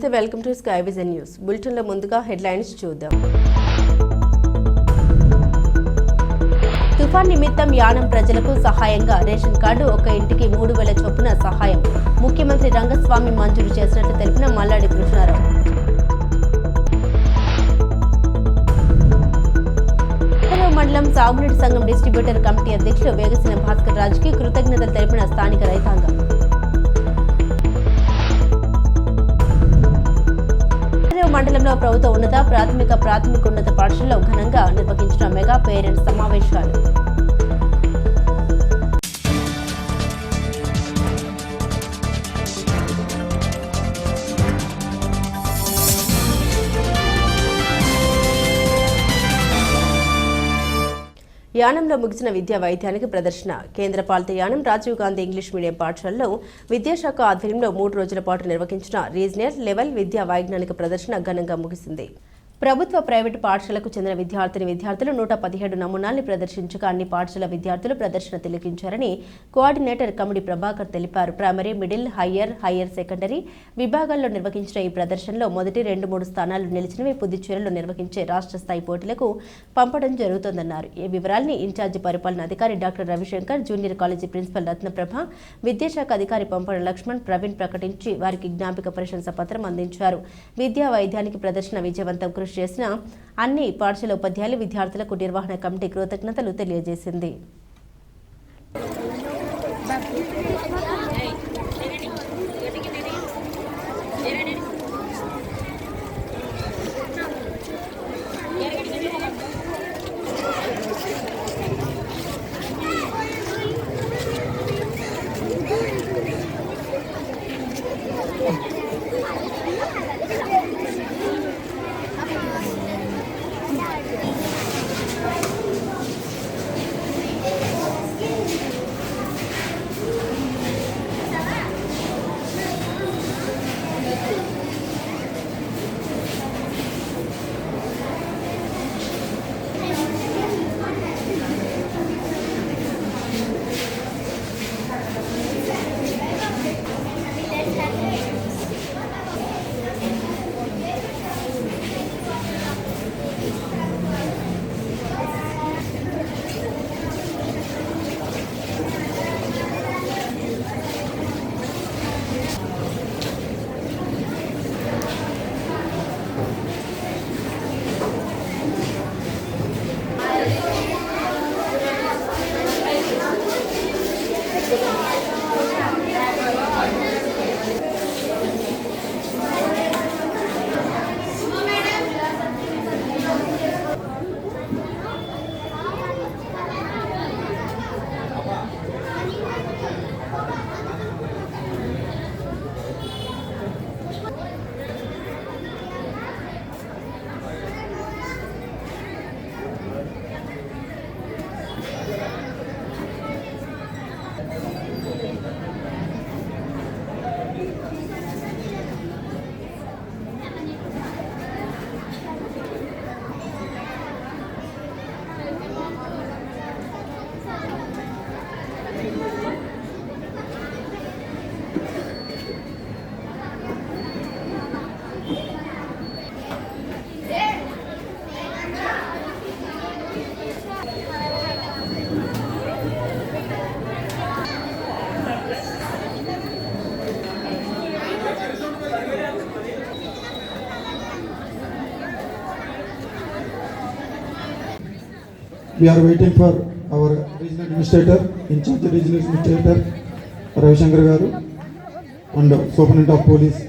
నమస్తే, welcome to sky vision news. బులెటిన్లో ముందుగా హెడ్లైన్స్ చూద్దాం. తుఫాన్ నిమిత్తం యానం ప్రజలకు సహాయంగా రేషన్ కార్డు ఒక ఇంటికి 3,000 చొప్పున సహాయం ముఖ్యమంత్రి రంగస్వామి మంజూరు చేసినట్లు తెలిపిన మల్లాడి కృష్ణారావు. మండలం సాగునీటి సంఘం డిస్ట్రిబ్యూటర్ కమిటీ అధ్యక్షులు వేగసిన భాస్కర్ రాజుకి కృతజ్ఞతలు తెలిపిన స్థానిక రైతాంగం. మండలంలో ప్రభుత్వ ఉన్నత ప్రాథమికోన్నత పాఠశాలలో ఘనంగా నిర్వహించిన మెగా పేరెంట్స్ సమావేశాలు. యానంలో ముగిసిన విద్యా వైద్యానికి ప్రదర్శన. కేంద్రపాలిత యానం రాజీవ్ గాంధీ ఇంగ్లీష్ మీడియం పాఠశాలలో విద్యాశాఖ ఆధ్వర్యంలో 3 రోజుల పాటు నిర్వహించిన రీజనల్ లెవెల్ విద్యా వైజ్ఞానిక ప్రదర్శన ఘనంగా ముగిసింది. ప్రభుత్వ ప్రైవేటు పాఠశాలకు చెందిన విద్యార్థులు 117 నమూనాల్ని ప్రదర్శించగా అన్ని పాఠశాల విద్యార్థులు ప్రదర్శన తిలకించారని కోఆర్డినేటర్ కమిడి ప్రభాకర్ తెలిపారు. ప్రైమరీ, మిడిల్, హయ్యర్ సెకండరీ విభాగాల్లో నిర్వహించిన ఈ ప్రదర్శనలో మొదటి 2-3 స్థానాలు నిలిచినవి పుదుచ్చేరిలో నిర్వహించే రాష్ట్ర స్థాయి పోటీలకు పంపడం జరుగుతోందన్నారు. ఈ వివరాల్ని ఇన్ఛార్జి పరిపాలన అధికారి doctor Ravi Shankar, junior college principal Ratnaprabha, విద్యాశాఖ అధికారి పంపడ లక్ష్మణ్, ప్రవీణ్ ప్రకటించి వారికి జ్ఞాపిక ప్రశంసా పత్రం అందించారు. విద్యా వైద్యానికి ప్రదర్శన విజయవంతం కృషి చేసిన అన్ని పాఠశాల ఉపాధ్యాయులు, విద్యార్థులకు నిర్వహణ కమిటీ కృతజ్ఞతలు తెలియజేసింది. We are waiting for our regional administrator, in charge of regional administrator, Ravishankar Garu, and Superintendent of Police.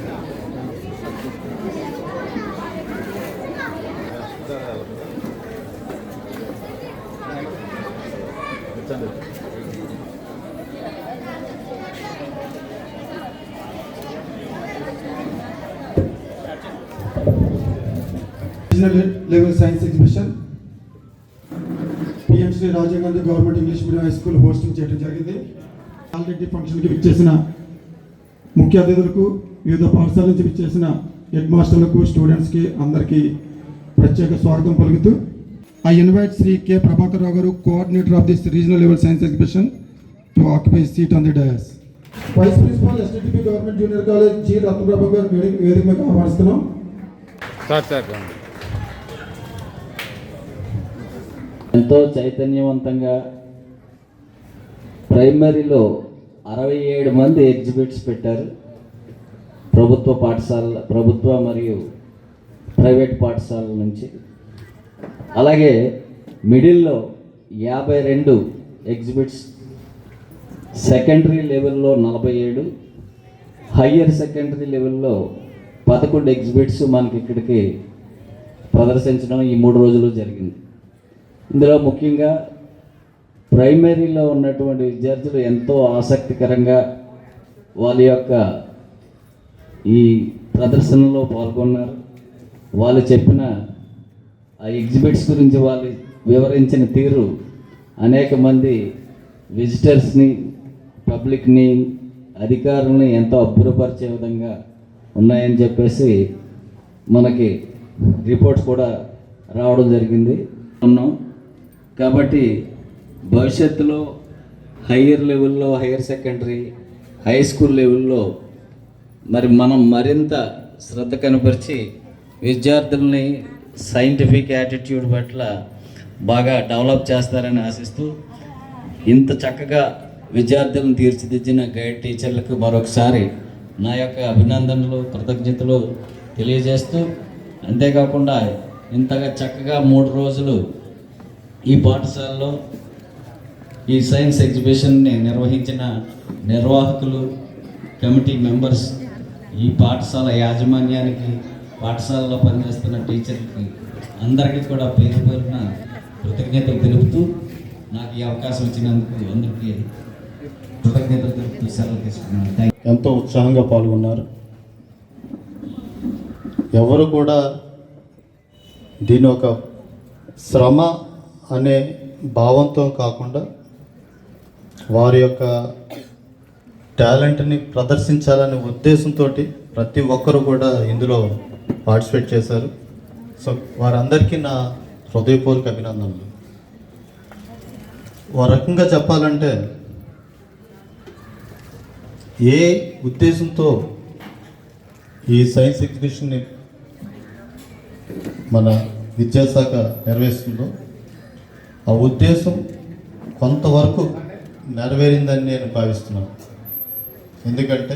Regional level science exhibition. PM Sri Rajiv Gandhi Government English Medium High School hosting చేయడం జరిగింది. Already ఫంక్షన్కి విచ్చేసిన ముఖ్య అతిథులకు, వివిధ పాఠశాల నుంచి విచ్చేసిన హెడ్ మాస్టర్లకు, స్టూడెంట్స్కి అందరికీ ప్రత్యేక స్వాగతం పలుకుతూ I invite Sri K. Prabhakar Rao Garu, coordinator of this regional level science exhibition, to occupy his seat on the dais. Vice principal STP government junior college G Ratnaprabha garu వేదిక మీద ఆహ్వానిస్తున్నాం. ఎంతో చైతన్యవంతంగా ప్రైమరీలో 67 మంది ఎగ్జిబిట్స్ పెట్టారు. ప్రభుత్వ మరియు ప్రైవేట్ పాఠశాలల నుంచి. అలాగే మిడిల్లో 52 ఎగ్జిబిట్స్, సెకండరీ లెవెల్లో 47, హయ్యర్ సెకండరీ లెవెల్లో 11 ఎగ్జిబిట్స్ మనకి ఇక్కడికి ప్రదర్శించడం ఈ 3 రోజులు జరిగింది. ఇందులో ముఖ్యంగా ప్రైమరీలో ఉన్నటువంటి విద్యార్థులు ఎంతో ఆసక్తికరంగా వాళ్ళ యొక్క ఈ ప్రదర్శనలో పాల్గొన్నారు. వాళ్ళు చెప్పిన ఆ ఎగ్జిబిట్స్ గురించి వాళ్ళు వివరించిన తీరు అనేక మంది విజిటర్స్ని, పబ్లిక్ని, అధికారులని ఎంతో అబ్బురపరిచే విధంగా ఉన్నాయని చెప్పేసి మనకి రిపోర్ట్స్ కూడా రావడం జరిగింది. కాబట్టి భవిష్యత్తులో హయ్యర్ లెవెల్లో, హయ్యర్ సెకండరీ, హై స్కూల్ లెవెల్లో మరి మనం మరింత శ్రద్ధ కనపరిచి విద్యార్థుల్ని సైంటిఫిక్ యాటిట్యూడ్ పట్ల బాగా డెవలప్ చేస్తారని ఆశిస్తూ ఇంత చక్కగా విద్యార్థులను తీర్చిదిద్దిన గైడ్ టీచర్లకు మరొకసారి నా యొక్క అభినందనలు, కృతజ్ఞతలు తెలియజేస్తూ, అంతేకాకుండా ఇంతగా చక్కగా 3 రోజులు ఈ పాఠశాలలో ఈ సైన్స్ ఎగ్జిబిషన్ని నిర్వహించిన నిర్వాహకులు, కమిటీ మెంబర్స్, ఈ పాఠశాల యాజమాన్యానికి, పాఠశాలలో పనిచేస్తున్న టీచర్కి అందరికీ కూడా పేరు పేరున కృతజ్ఞతలు తెలుపుతూ నాకు ఈ అవకాశం ఇచ్చినందుకు అందరికీ కృతజ్ఞతలు తెలుపుతూ సెలవు తీసుకున్నాను. ఎంతో ఉత్సాహంగా పాల్గొన్నారు. ఎవరు కూడా దీని ఒక శ్రమ అనే భావంతో కాకుండా వారి యొక్క టాలెంట్ని ప్రదర్శించాలనే ఉద్దేశంతో ప్రతి ఒక్కరు కూడా ఇందులో పార్టిసిపేట్ చేశారు. సో వారందరికీ నా హృదయపూర్వక అభినందనలు. ఓ రకంగా చెప్పాలంటే ఏ ఉద్దేశంతో ఈ సైన్స్ ఎగ్జిబిషన్ని మన విద్యాశాఖ నిర్వహిస్తుందో ఆ ఉద్దేశం కొంతవరకు నెరవేరిందని నేను భావిస్తున్నాను. ఎందుకంటే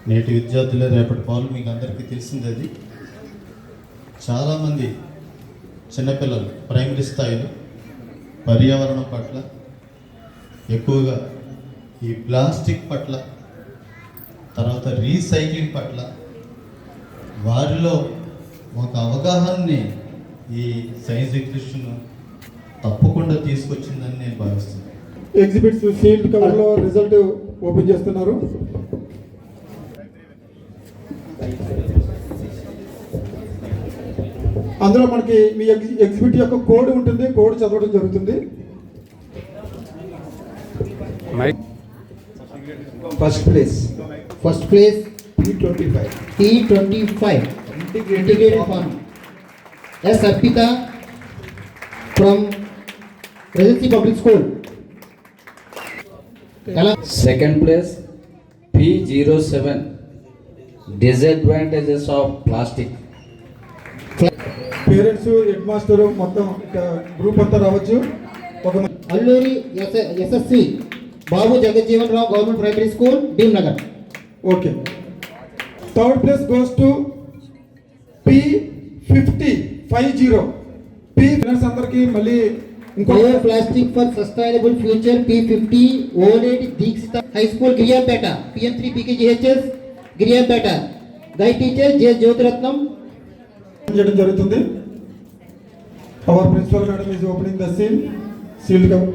నేటి విద్యార్థులే రేపటి పాలు మీకు అందరికీ తెలిసింది. అది చాలామంది చిన్నపిల్లలు ప్రైమరీ స్థాయిలో పర్యావరణం పట్ల, ఎక్కువగా ఈ ప్లాస్టిక్ పట్ల, తర్వాత రీసైక్లింగ్ పట్ల వారిలో ఒక అవగాహనని ఈ సైన్స్ ఎగ్జిబిషన్ తప్పకుండా తీసుకొచ్చిందని నేను భావిస్తున్నాను. ఎగ్జిబిట్స్ సీల్డ్ కవర్లో రిజల్ట్ ఓపెన్ చేస్తున్నారు. అందులో మనకి మీ ఎగ్జిబిట్ యొక్క కోడ్ ఉంటుంది, కోడ్ చదవడం జరుగుతుంది. First place T25 integrated farm. S. Arpita from Regency Public School. Second place P07 disadvantages of plastic. Parents, head master మొత్తం గ్రూప్ అంతా రావచ్చు. ఒక Alluri SSC Babu Jagjivan Rao government primary school, Bhim Nagar. Okay. Third place goes to P50 winners అందరికి మళ్ళీ ఇంకో plastic for sustainable future P50 Oleti Dikshita high school Giriyapeta, PM3 PKGHS గిరియాపేట. Guide teacher J Jyothiratnam చేయడం జరుగుతుంది. Our principal madam is opening the sealed cover.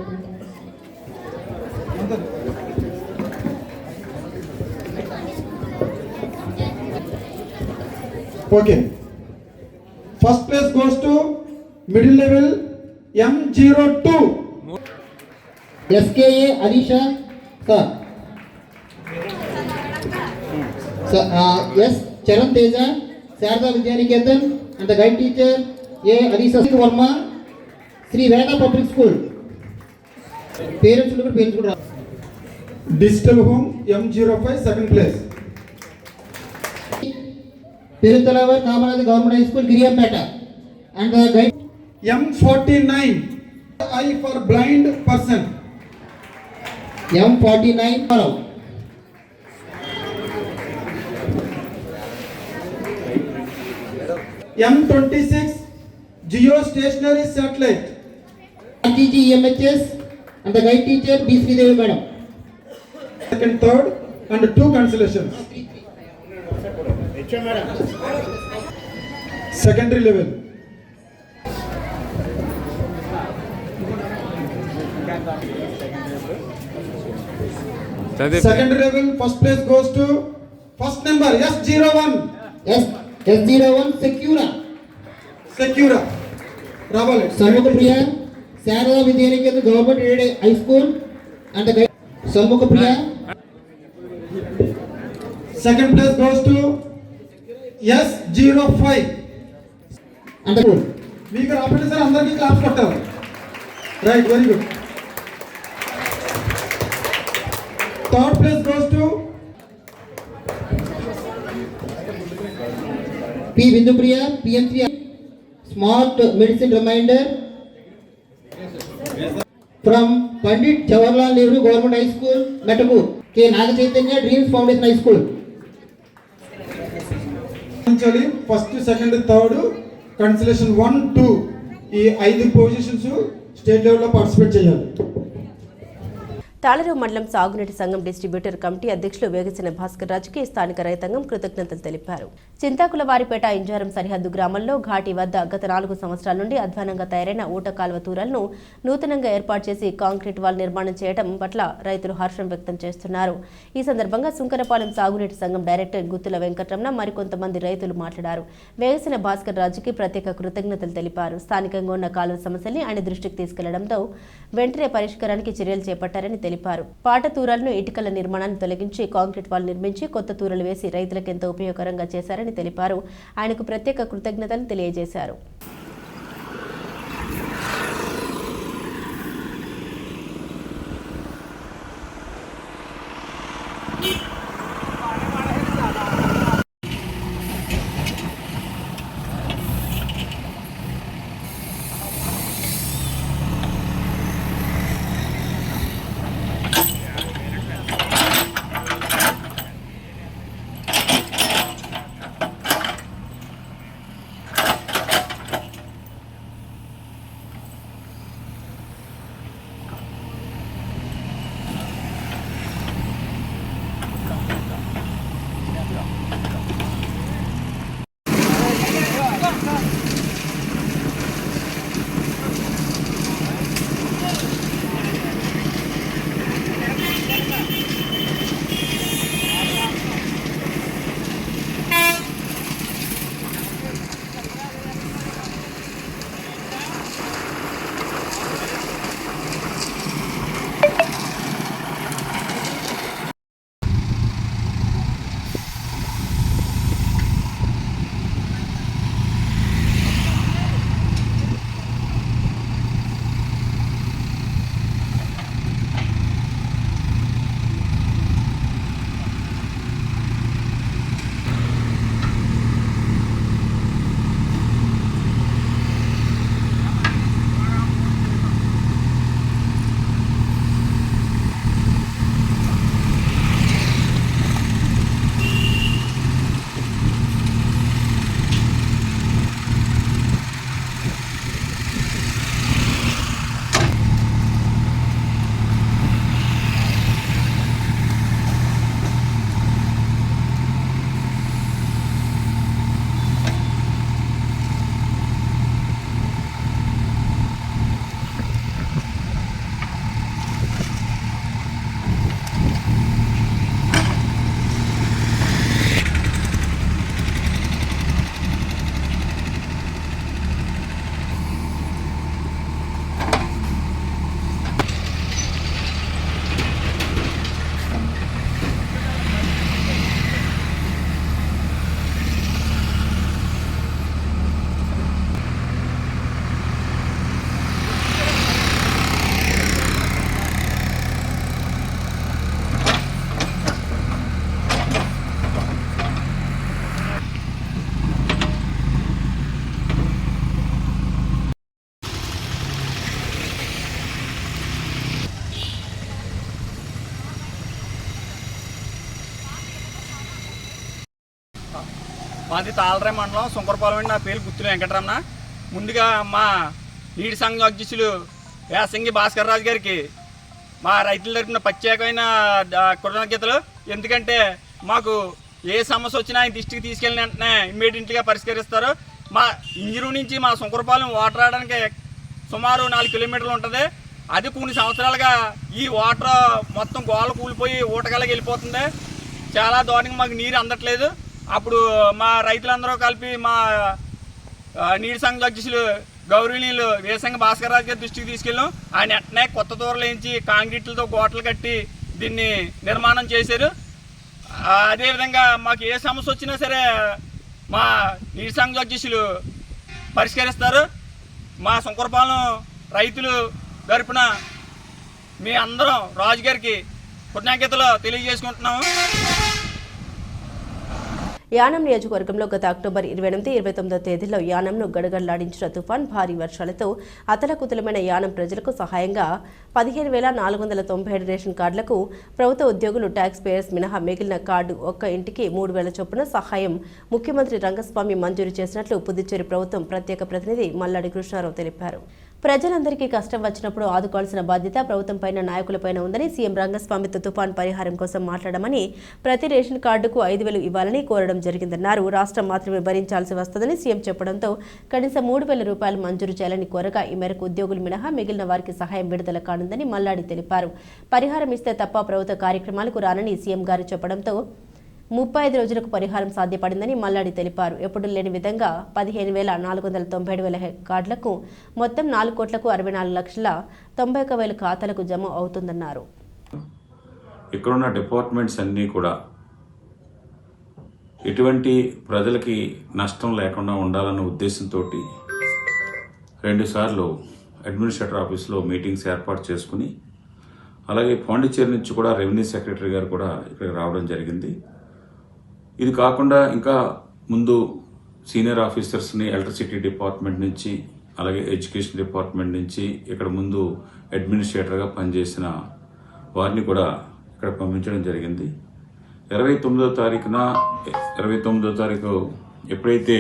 Okay. First place goes to middle level M02 SKA Alisha sir. S Charan Teja Sharada Vidyaniketan and the guide teacher A Alisha Varma, Sri Veda public school. Parents కూడా Digital Home M05 second place. Perutalavar Kamaraj Government High School, Giriyampeta. And the guide M49 I for blind person. M49 Parau. M26 geostationary satellite. RTG EMHS and the guide teacher B. Sridevi Madam. Second, third, and 2 consolations. Secondary level. Secondary level, first place goes to first number S01. S01 Secura. Ravale. Samukhapriya, Sarada Vidyaniketa Government Aided High School and the guide Samukhapriya. Second place goes to S05. And the school. మీకు రాబట్టి sir అందరికీ claps కొట్టాలి. Right, very good. Third place goes to P. Bindupriya, PM3 Smart Medicine Reminder from Pandit Jawaharlal Nehru Government High School, Metapur. K. Naga Chaitanya Dreams Foundation High School. First, second, third, consolation 1, 2 ఈ 5 positions state లెవెల్లో participate చేయాలి. తాళరేవు మండలం సాగునీటి సంఘం distributor committee అధ్యక్షులు వేగసిన భాస్కర్ రాజుకి స్థానిక రైతాంగం కృతజ్ఞతలు తెలిపారు. చింతాకులవారిపేట ఇంజారం సరిహద్దు గ్రామంలో ఘాటి వద్ద గత 4 సంవత్సరాల నుండి అధ్వానంగా తయారైన ఊట కాలువ తూరాలను నూతనంగా ఏర్పాటు చేసి కాంక్రీట్ వాల్ నిర్మాణం చేయడం పట్ల రైతులు హర్షం వ్యక్తం చేస్తున్నారు. ఈ సందర్భంగా సుంకరపాలెం సాగునీటి సంఘం డైరెక్టర్ గుత్తుల వెంకటరమణ మరికొంతమంది రైతులు మాట్లాడారు. వేగసిన భాస్కర్ రాజుకి ప్రత్యేక కృతజ్ఞతలు తెలిపారు. స్థానికంగా ఉన్న కాలువ సమస్యల్ని ఆయన దృష్టికి తీసుకెళ్లడంతో వెంటనే పరిష్కారానికి చర్యలు చేపట్టారని తెలిపారు. పాట తూరాలను ఇటుకల నిర్మాణాన్ని తొలగించి కాంక్రీట్ వాల్ నిర్మించి కొత్త తూరలు వేసి రైతులకు ఎంతో ఉపయోగకరంగా చేశారని తెలిపారు. ఆయనకు ప్రత్యేక కృతజ్ఞతలు తెలియజేశారు. మాది తాళరాయి మండలం సుంకరపాలెం అండి. నా పేరు గుత్తుల వెంకటరమణ. ముందుగా మా నీటి సంఘం అధ్యక్షులు యాసంగి భాస్కర్ రాజు గారికి మా రైతుల తరపున ప్రత్యేకమైన కృతజ్ఞతలు. ఎందుకంటే మాకు ఏ సమస్య వచ్చినా ఆయన దృష్టికి తీసుకెళ్ళిన వెంటనే ఇమ్మీడియట్గా పరిష్కరిస్తారు. మా ఇంజరు నుంచి మా సుంకరపాలెం వాటర్ రావడానికి సుమారు 4 కిలోమీటర్లు ఉంటుంది. అది కొన్ని సంవత్సరాలుగా ఈ వాటర్ మొత్తం గోడలు కూలిపోయి ఊటగలకి వెళ్ళిపోతుంది. చాలా దారుణంగా మాకు నీరు అందట్లేదు. అప్పుడు మా రైతులందరూ కలిపి మా నీటి సంఘ అధ్యక్షులు గౌరవనీయులు వేసంగి భాస్కర్ రాజు గారి దృష్టికి తీసుకెళ్ళాం. ఆయన వెంటనే కొత్త దూరలు వేయించి కాంక్రీట్లతో గోటలు కట్టి దీన్ని నిర్మాణం చేశారు. అదేవిధంగా మాకు ఏ సమస్య వచ్చినా సరే మా నీటి సంఘ అధ్యక్షులు పరిష్కరిస్తారు. మా సుంకరపాలెం రైతులు తరపున మీ అందరం రాజుగారికి కృతజ్ఞతలు తెలియజేసుకుంటున్నాము. యానం నియోజకవర్గంలో గత అక్టోబర్ 28, 29 తేదీల్లో యానంను గడగడలాడించిన తుఫాన్ భారీ వర్షాలతో అతలకుతలమైన యానం ప్రజలకు సహాయంగా 15,497 రేషన్ కార్డులకు ప్రభుత్వ ఉద్యోగులు ట్యాక్స్ పేయర్స్ మినహా మిగిలిన కార్డు ఒక్క ఇంటికి 3,000 చొప్పున సహాయం ముఖ్యమంత్రి రంగస్వామి మంజూరు చేసినట్లు పుదుచ్చేరి ప్రభుత్వం ప్రత్యేక ప్రతినిధి మల్లాడి కృష్ణారావు తెలిపారు. ప్రజలందరికీ కష్టం వచ్చినప్పుడు ఆదుకోవాల్సిన బాధ్యత ప్రభుత్వంపైన నాయకులపైన ఉందని సీఎం రంగస్వామితో తుఫాన్ పరిహారం కోసం మాట్లాడమని, ప్రతి రేషన్ కార్డుకు 5,000 ఇవ్వాలని కోరడం జరిగిందన్నారు. రాష్ట్రం మాత్రమే భరించాల్సి వస్తుందని సీఎం చెప్పడంతో కనీసం 3,000 రూపాయలు మంజూరు చేయాలని కోరగా ఈ మేరకు ఉద్యోగులు మినహా మిగిలిన వారికి సహాయం విడుదల కానుందని మల్లాడి తెలిపారు. పరిహారం ఇస్తే తప్ప ప్రభుత్వ కార్యక్రమాలకు రానని సీఎం గారు చెప్పడంతో 35 రోజులకు పరిహారం సాధ్యపడిందని మల్లాడి తెలిపారు. ఎప్పుడు లేని విధంగా 15,497 కార్డులకు మొత్తం 4,64,91,000 ఖాతాలకు జమ అవుతుందన్నారు. ఇక్కడున్న డిపార్ట్మెంట్స్ అన్నీ కూడా ఎటువంటి ప్రజలకి నష్టం లేకుండా ఉండాలన్న ఉద్దేశంతో 2 సార్లు అడ్మినిస్ట్రేటర్ ఆఫీస్లో మీటింగ్స్ ఏర్పాటు చేసుకుని, అలాగే పాండిచ్చేరి నుంచి కూడా రెవెన్యూ సెక్రటరీ గారు కూడా ఇక్కడికి రావడం జరిగింది. ఇది కాకుండా ఇంకా ముందు సీనియర్ ఆఫీసర్స్ని ఎలక్ట్రిసిటీ డిపార్ట్మెంట్ నుంచి, అలాగే ఎడ్యుకేషన్ డిపార్ట్మెంట్ నుంచి, ఇక్కడ ముందు అడ్మినిస్ట్రేటర్గా పనిచేసిన వారిని కూడా ఇక్కడ పంపించడం జరిగింది. 29వ తారీఖు ఎప్పుడైతే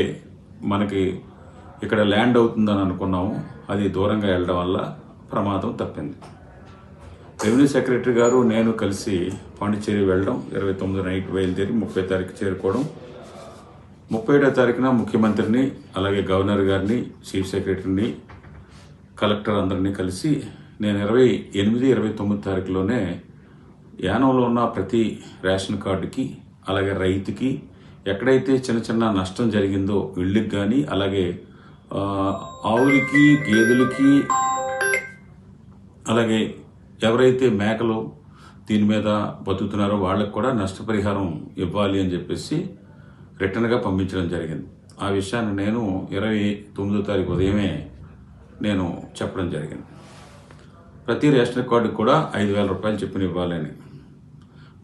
మనకి ఇక్కడ ల్యాండ్ అవుతుందని అనుకున్నామో అది దూరంగా వెళ్ళడం వల్ల ప్రమాదం తప్పింది. రెవెన్యూ సెక్రటరీ గారు నేను కలిసి పాండిచ్చేరి వెళ్ళడం, 29 నైట్ బయలుదేరి 30 తారీఖు చేరుకోవడం, 31వ తారీఖున ముఖ్యమంత్రిని, అలాగే గవర్నర్ గారిని, చీఫ్ సెక్రటరీని, కలెక్టర్ అందరినీ కలిసి నేను 28, 29 తారీఖులోనే యానంలో ఉన్న ప్రతి రేషన్ కార్డుకి, అలాగే రైతుకి ఎక్కడైతే చిన్న చిన్న నష్టం జరిగిందో ఇళ్ళకి కానీ, అలాగే ఆవులకి, గేదెలకి, అలాగే ఎవరైతే మేకలు దీని మీద బతుకుతున్నారో వాళ్ళకు కూడా నష్టపరిహారం ఇవ్వాలి అని చెప్పేసి రిటర్న్గా పంపించడం జరిగింది. ఆ విషయాన్ని నేను 29వ తారీఖు ఉదయమే నేను చెప్పడం జరిగింది. ప్రతి రేషన్ కార్డుకి కూడా 5,000 రూపాయలు చెప్పిన ఇవ్వాలని.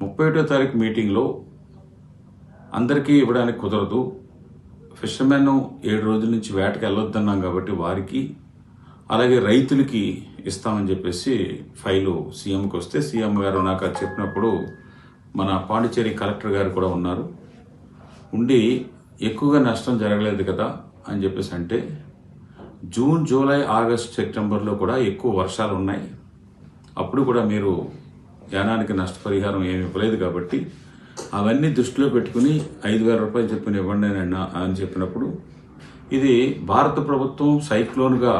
31వ తారీఖు మీటింగ్లో అందరికీ ఇవ్వడానికి కుదరదు, ఫిషర్మెన్ 7 రోజుల నుంచి వేటకి వెళ్ళొద్దన్నాం కాబట్టి వారికి, అలాగే రైతులకి ఇస్తామని చెప్పేసి ఫైలు సీఎంకి వస్తే, సీఎం గారు నాకు అది చెప్పినప్పుడు మన పాండిచ్చేరి కలెక్టర్ గారు కూడా ఉన్నారు, ఉండి ఎక్కువగా నష్టం జరగలేదు కదా అని చెప్పేసి అంటే, జూన్, జూలై, ఆగస్ట్, సెప్టెంబర్లో కూడా ఎక్కువ వర్షాలు ఉన్నాయి, అప్పుడు కూడా మీరు యానానికి నష్టపరిహారం ఏమి ఇవ్వలేదు కాబట్టి అవన్నీ దృష్టిలో పెట్టుకుని 5,000 రూపాయలు చెప్పిన ఇవ్వండి అని చెప్పినప్పుడు, ఇది భారత ప్రభుత్వం సైక్లోన్గా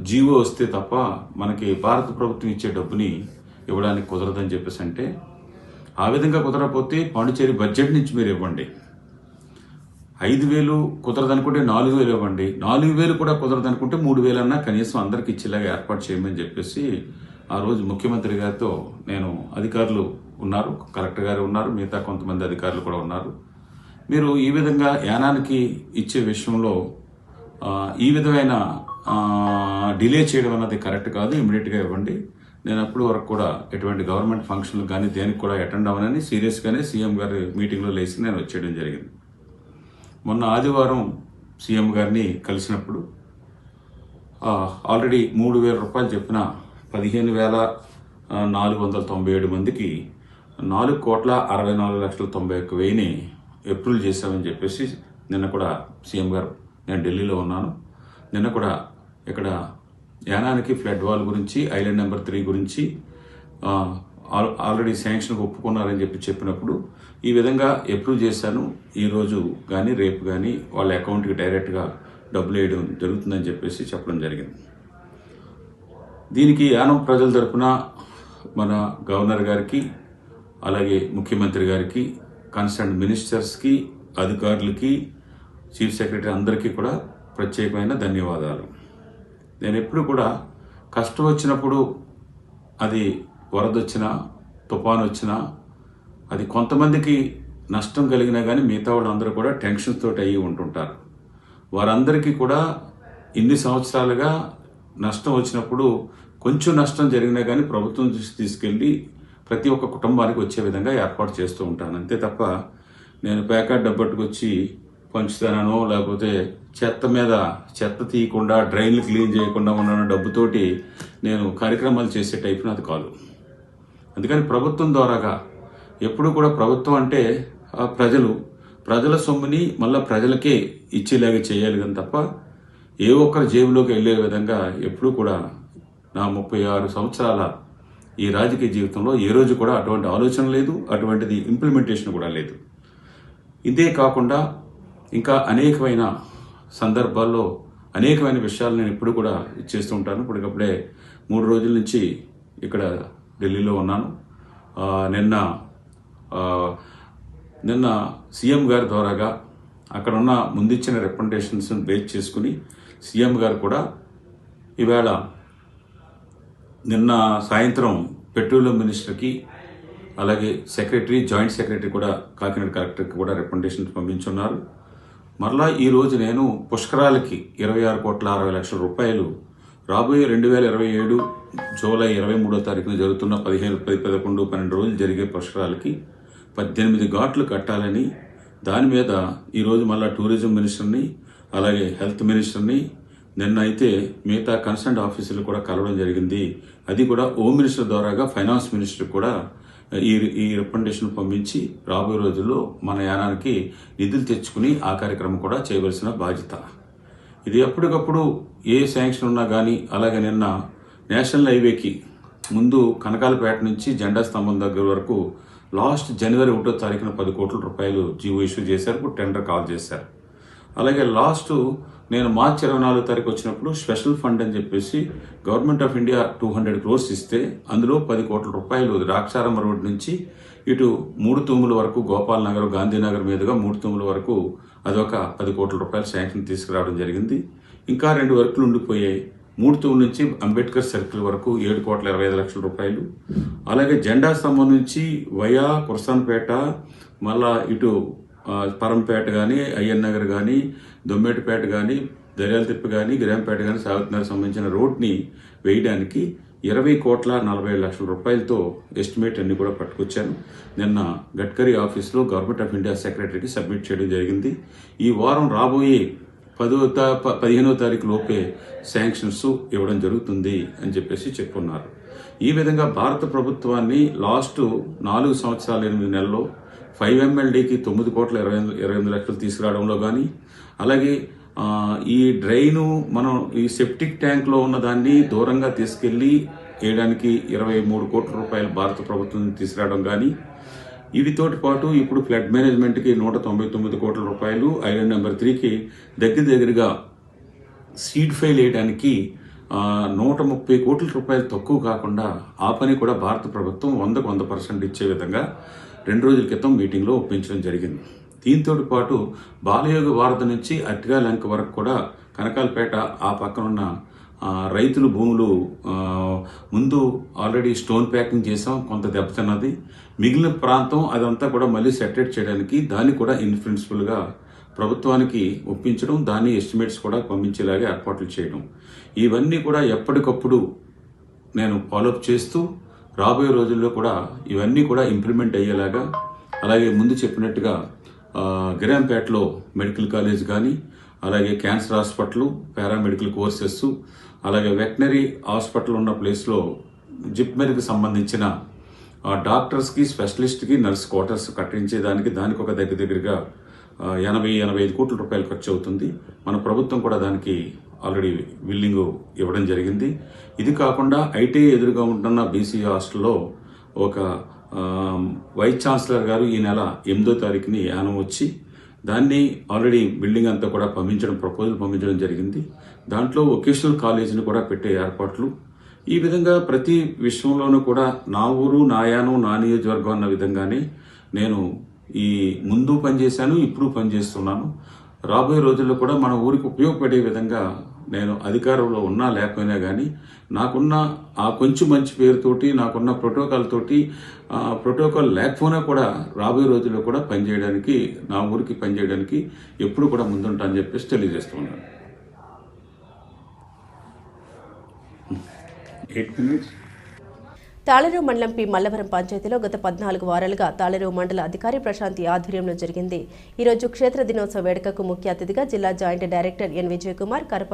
జీవో వస్తే తప్ప మనకి భారత ప్రభుత్వం ఇచ్చే డబ్బుని ఇవ్వడానికి కుదరదని చెప్పేసి అంటే, ఆ విధంగా కుదరకపోతే పాండిచ్చేరి బడ్జెట్ నుంచి మీరు ఇవ్వండి, 5,000 కుదరదనుకుంటే 4,000 ఇవ్వండి, 4,000 కూడా కుదరదనుకుంటే 3,000 అన్నా కనీసం అందరికి ఇచ్చేలాగా ఏర్పాటు చేయమని చెప్పేసి ఆ రోజు ముఖ్యమంత్రి గారితో నేను, అధికారులు ఉన్నారు, కలెక్టర్ గారు ఉన్నారు, మిగతా కొంతమంది అధికారులు కూడా ఉన్నారు, మీరు ఈ విధంగా యానానికి ఇచ్చే విషయంలో ఈ విధమైన డిలే చేయడం అన్నది కరెక్ట్ కాదు, ఇమీడియట్గా ఇవ్వండి. నేను అప్పటి వరకు కూడా ఎటువంటి గవర్నమెంట్ ఫంక్షన్లు కానీ దేనికి కూడా అటెండ్ అవ్వనని సీరియస్గానే సీఎం గారి మీటింగ్లో లేచి నేను వచ్చేయడం జరిగింది. మొన్న ఆదివారం సీఎం గారిని కలిసినప్పుడు ఆల్రెడీ 3,000 రూపాయలు చెప్పిన 15,497 మందికి 4,64,91,000 అప్రూవల్ చేశామని చెప్పేసి నిన్న కూడా సీఎం గారు, నేను ఢిల్లీలో ఉన్నాను, నిన్న కూడా ఇక్కడ యానానికి ఫ్లడ్ వాల్ గురించి, ఐలాండ్ నెంబర్ 3 గురించి ఆల్రెడీ శాంక్షన్కి ఒప్పుకున్నారని చెప్పినప్పుడు ఈ విధంగా అప్రూవ్ చేశాను. ఈరోజు కానీ రేపు కానీ వాళ్ళ అకౌంట్కి డైరెక్ట్గా డబ్బులు వేయడం జరుగుతుందని చెప్పేసి చెప్పడం జరిగింది. దీనికి యానం ప్రజల తరపున మన గవర్నర్ గారికి, అలాగే ముఖ్యమంత్రి గారికి, కన్సర్న్ మినిస్టర్స్కి, అధికారులకి, చీఫ్ సెక్రటరీ అందరికీ కూడా ప్రత్యేకమైన ధన్యవాదాలు. నేను ఎప్పుడు కూడా కష్టం వచ్చినప్పుడు, అది వరద వచ్చినా, తుఫాను వచ్చినా, అది కొంతమందికి నష్టం కలిగినా కానీ మిగతా వాళ్ళందరూ కూడా టెన్షన్స్ తోటి అయ్యి ఉంటుంటారు. వారందరికీ కూడా ఇన్ని సంవత్సరాలుగా నష్టం వచ్చినప్పుడు కొంచెం నష్టం జరిగినా కానీ ప్రభుత్వం దృష్టి తీసుకెళ్ళి ప్రతి ఒక్క కుటుంబానికి వచ్చే విధంగా ఏర్పాటు చేస్తూ ఉంటాను. అంతే తప్ప నేను ప్యాకెట్ డబ్బట్టుకొచ్చి పంచుతానో, లేకపోతే చెత్త మీద చెత్త తీయకుండా, డ్రైన్లు క్లీన్ చేయకుండా ఉన్న డబ్బుతోటి నేను కార్యక్రమాలు చేసే టైప్ అది కాదు. అందుకని ప్రభుత్వం ద్వారాగా ఎప్పుడు కూడా ప్రభుత్వం అంటే ప్రజల సొమ్ముని మళ్ళీ ప్రజలకే ఇచ్చేలాగా చేయాలి కానీ తప్ప ఏ ఒక్కరి జేబులోకి వెళ్ళే విధంగా ఎప్పుడూ కూడా నా 36 సంవత్సరాల ఈ రాజకీయ జీవితంలో ఏ రోజు కూడా అటువంటి ఆలోచన లేదు, అటువంటిది ఇంప్లిమెంటేషన్ కూడా లేదు. ఇదే కాకుండా ఇంకా అనేకమైన సందర్భాల్లో అనేకమైన విషయాలు నేను ఇప్పుడు కూడా చేస్తూ ఉంటాను. ఇప్పటికప్పుడే 3 రోజుల నుంచి ఇక్కడ ఢిల్లీలో ఉన్నాను. నిన్న సీఎం గారి ద్వారాగా అక్కడ ఉన్న ముందిచ్చిన రికమెండేషన్స్ బేస్ చేసుకుని సీఎం గారు కూడా ఈవేళ నిన్న సాయంత్రం పెట్రోలియం మినిస్టర్కి, అలాగే సెక్రటరీ, జాయింట్ సెక్రటరీ కూడా కాకినాడ కలెక్టర్కి కూడా రికమెండేషన్స్ పంపించున్నారు. మరలా ఈరోజు నేను పుష్కరాలకి 26,60,00,000 రూపాయలు రాబోయే 2027 జూలై 23వ తారీఖున జరుగుతున్న 15, 11, 12 రోజులు జరిగే పుష్కరాలకి 18 ఘాట్లు కట్టాలని, దాని మీద ఈరోజు మళ్ళీ టూరిజం మినిస్టర్ని, అలాగే హెల్త్ మినిస్టర్ని, నిన్న అయితే మిగతా కన్సర్న్ ఆఫీసులు కూడా కలవడం జరిగింది. అది కూడా హోమ్ మినిస్టర్ ద్వారాగా ఫైనాన్స్ మినిస్టర్ కూడా ఈ రికమెండేషన్ పంపించి రాబోయే రోజుల్లో మన యానానికి నిధులు తెచ్చుకుని ఆ కార్యక్రమం కూడా చేయవలసిన బాధ్యత. ఇది ఎప్పటికప్పుడు ఏ శాంక్షన్ ఉన్నా కానీ, అలాగే నిన్న నేషనల్ హైవేకి ముందు కనకాలపేట నుంచి జెండా స్తంభం దగ్గర వరకు లాస్ట్ జనవరి 1వ తారీఖున 10 కోట్ల రూపాయలు జీవో ఇష్యూ చేశారు, ఇప్పుడు టెండర్ కాల్ చేశారు. అలాగే లాస్ట్ నేను మార్చి 24వ తారీఖు వచ్చినప్పుడు స్పెషల్ ఫండ్ అని చెప్పేసి గవర్నమెంట్ ఆఫ్ ఇండియా 200 crores ఇస్తే అందులో 10 కోట్ల రూపాయలు ద్రాక్షారం రోడ్ నుంచి ఇటు 3 తూముల వరకు, గోపాల్ నగర్, గాంధీనగర్ మీదుగా 3 తూముల వరకు అదొక 10 కోట్ల రూపాయల శాంక్షన్ తీసుకురావడం జరిగింది. ఇంకా 2 వర్కులు ఉండిపోయాయి. 3 తూముల నుంచి అంబేద్కర్ సర్కిల్ వరకు 7,25,00,000 రూపాయలు. అలాగే జెండా స్తంభం నుంచి వయా కుర్సాన్పేట, మళ్ళా ఇటు పరంపేట కానీ, అయ్యన్ నగర్ కానీ, దొమ్మేటిపేట కానీ, దర్యాలతిప్ప కానీ, గిరాంపేట కానీ, సాగుతున్నారు సంబంధించిన రోడ్ని వేయడానికి 20,40,00,000 రూపాయలతో ఎస్టిమేట్ అన్ని కూడా పట్టుకొచ్చాను. నిన్న గడ్కరీ ఆఫీస్లో గవర్నమెంట్ ఆఫ్ ఇండియా సెక్రటరీకి సబ్మిట్ చేయడం జరిగింది. ఈ వారం రాబోయే 15వ తారీఖు లోపే శాంక్షన్స్ ఇవ్వడం జరుగుతుంది అని చెప్పేసి చెప్పున్నారు. ఈ విధంగా భారత ప్రభుత్వాన్ని లాస్ట్ 4 సంవత్సరాల 8 నెలల్లో 5 MLDకి 9,28,00,000 తీసుకురావడంలో కానీ, అలాగే ఈ డ్రైను మనం ఈ సెప్టిక్ ట్యాంక్లో ఉన్న దాన్ని దూరంగా తీసుకెళ్లి వేయడానికి 23 కోట్ల రూపాయలు భారత ప్రభుత్వం తీసుకురావడం కానీ, వీటితోటి పాటు ఇప్పుడు ఫ్లడ్ మేనేజ్మెంట్కి 199 కోట్ల రూపాయలు, ఐలాండ్ నెంబర్ 3కి దగ్గరగా సీడ్ ఫైల్ వేయడానికి 130 కోట్ల రూపాయలు తక్కువ కాకుండా ఆ పని కూడా భారత ప్రభుత్వం 100% ఇచ్చే విధంగా 2 రోజుల క్రితం మీటింగ్లో ఒప్పించడం జరిగింది. దీంతో పాటు బాలయోగ వారధి నుంచి అట్టిగా లంక వరకు కూడా కనకాలపేట ఆ పక్కనున్న రైతులు భూములు ముందు ఆల్రెడీ స్టోన్ ప్యాకింగ్ చేసాం, కొంత దెబ్బతిన్నది. మిగిలిన ప్రాంతం అదంతా కూడా మళ్ళీ సెటరేట్ చేయడానికి దాన్ని కూడా ఇన్ప్రిన్సిపల్గా ప్రభుత్వానికి ఒప్పించడం, దాన్ని ఎస్టిమేట్స్ కూడా పంపించేలాగా ఏర్పాట్లు చేయడం, ఇవన్నీ కూడా ఎప్పటికప్పుడు నేను ఫాలోఅప్ చేస్తూ రాబోయే రోజుల్లో కూడా ఇవన్నీ కూడా ఇంప్లిమెంట్ అయ్యేలాగా, అలాగే ముందు చెప్పినట్టుగా గిరాంపేటలో మెడికల్ కాలేజ్ కానీ, అలాగే క్యాన్సర్ హాస్పిటల్, పారామెడికల్ కోర్సెస్, అలాగే వెటనరీ హాస్పిటల్ ఉన్న ప్లేస్లో జిప్మెర్కి సంబంధించిన డాక్టర్స్కి స్పెషలిస్ట్కి నర్స్ క్వార్టర్స్ కట్టించేదానికి దానికి ఒక దగ్గరగా 80-85 కోట్ల రూపాయలు ఖర్చు అవుతుంది. మన ప్రభుత్వం కూడా దానికి ఆల్రెడీ బిల్డింగ్ ఇవ్వడం జరిగింది. ఇది కాకుండా ఐటీ ఎదురుగా ఉంటున్న బీసీ హాస్టల్లో ఒక వైస్ ఛాన్సలర్ గారు ఈ నెల 8వ తారీఖుని యానం వచ్చి దాన్ని ఆల్రెడీ బిల్డింగ్ అంతా కూడా ప్రపోజల్ పంపించడం జరిగింది. దాంట్లో వొకేషనల్ కాలేజీని కూడా పెట్టే ఏర్పాట్లు, ఈ విధంగా ప్రతి విషయంలోనూ కూడా నా ఊరు నా యానం నా నియోజకవర్గం అన్న విధంగానే నేను ఈ ముందు పనిచేశాను, ఇప్పుడు పనిచేస్తున్నాను. రాబోయే రోజుల్లో కూడా మన ఊరికి ఉపయోగపడే విధంగా నేను అధికారంలో ఉన్నా లేకపోయినా కానీ నాకున్న ఆ కొంచెం మంచి పేరుతోటి, నాకున్న ప్రోటోకాల్ తోటి, ప్రోటోకాల్ లేకపోయినా కూడా రాబోయే రోజుల్లో కూడా పనిచేయడానికి, నా ఊరికి పనిచేయడానికి ఎప్పుడు కూడా ముందుంటా అని చెప్పేసి తెలియజేస్తున్నాను. 8 minutes. తాళరేవు మండలం పి మల్లవరం పంచాయతీలో గత 14 వారాలుగా తాళరేవు మండల అధికారి ప్రశాంతి ఆధ్వర్యంలో జరిగింది. ఈరోజు క్షేత్ర దినోత్సవ వేడుకకు ముఖ్య అతిథిగా జిల్లా joint director N Vijay Kumar, Kadapa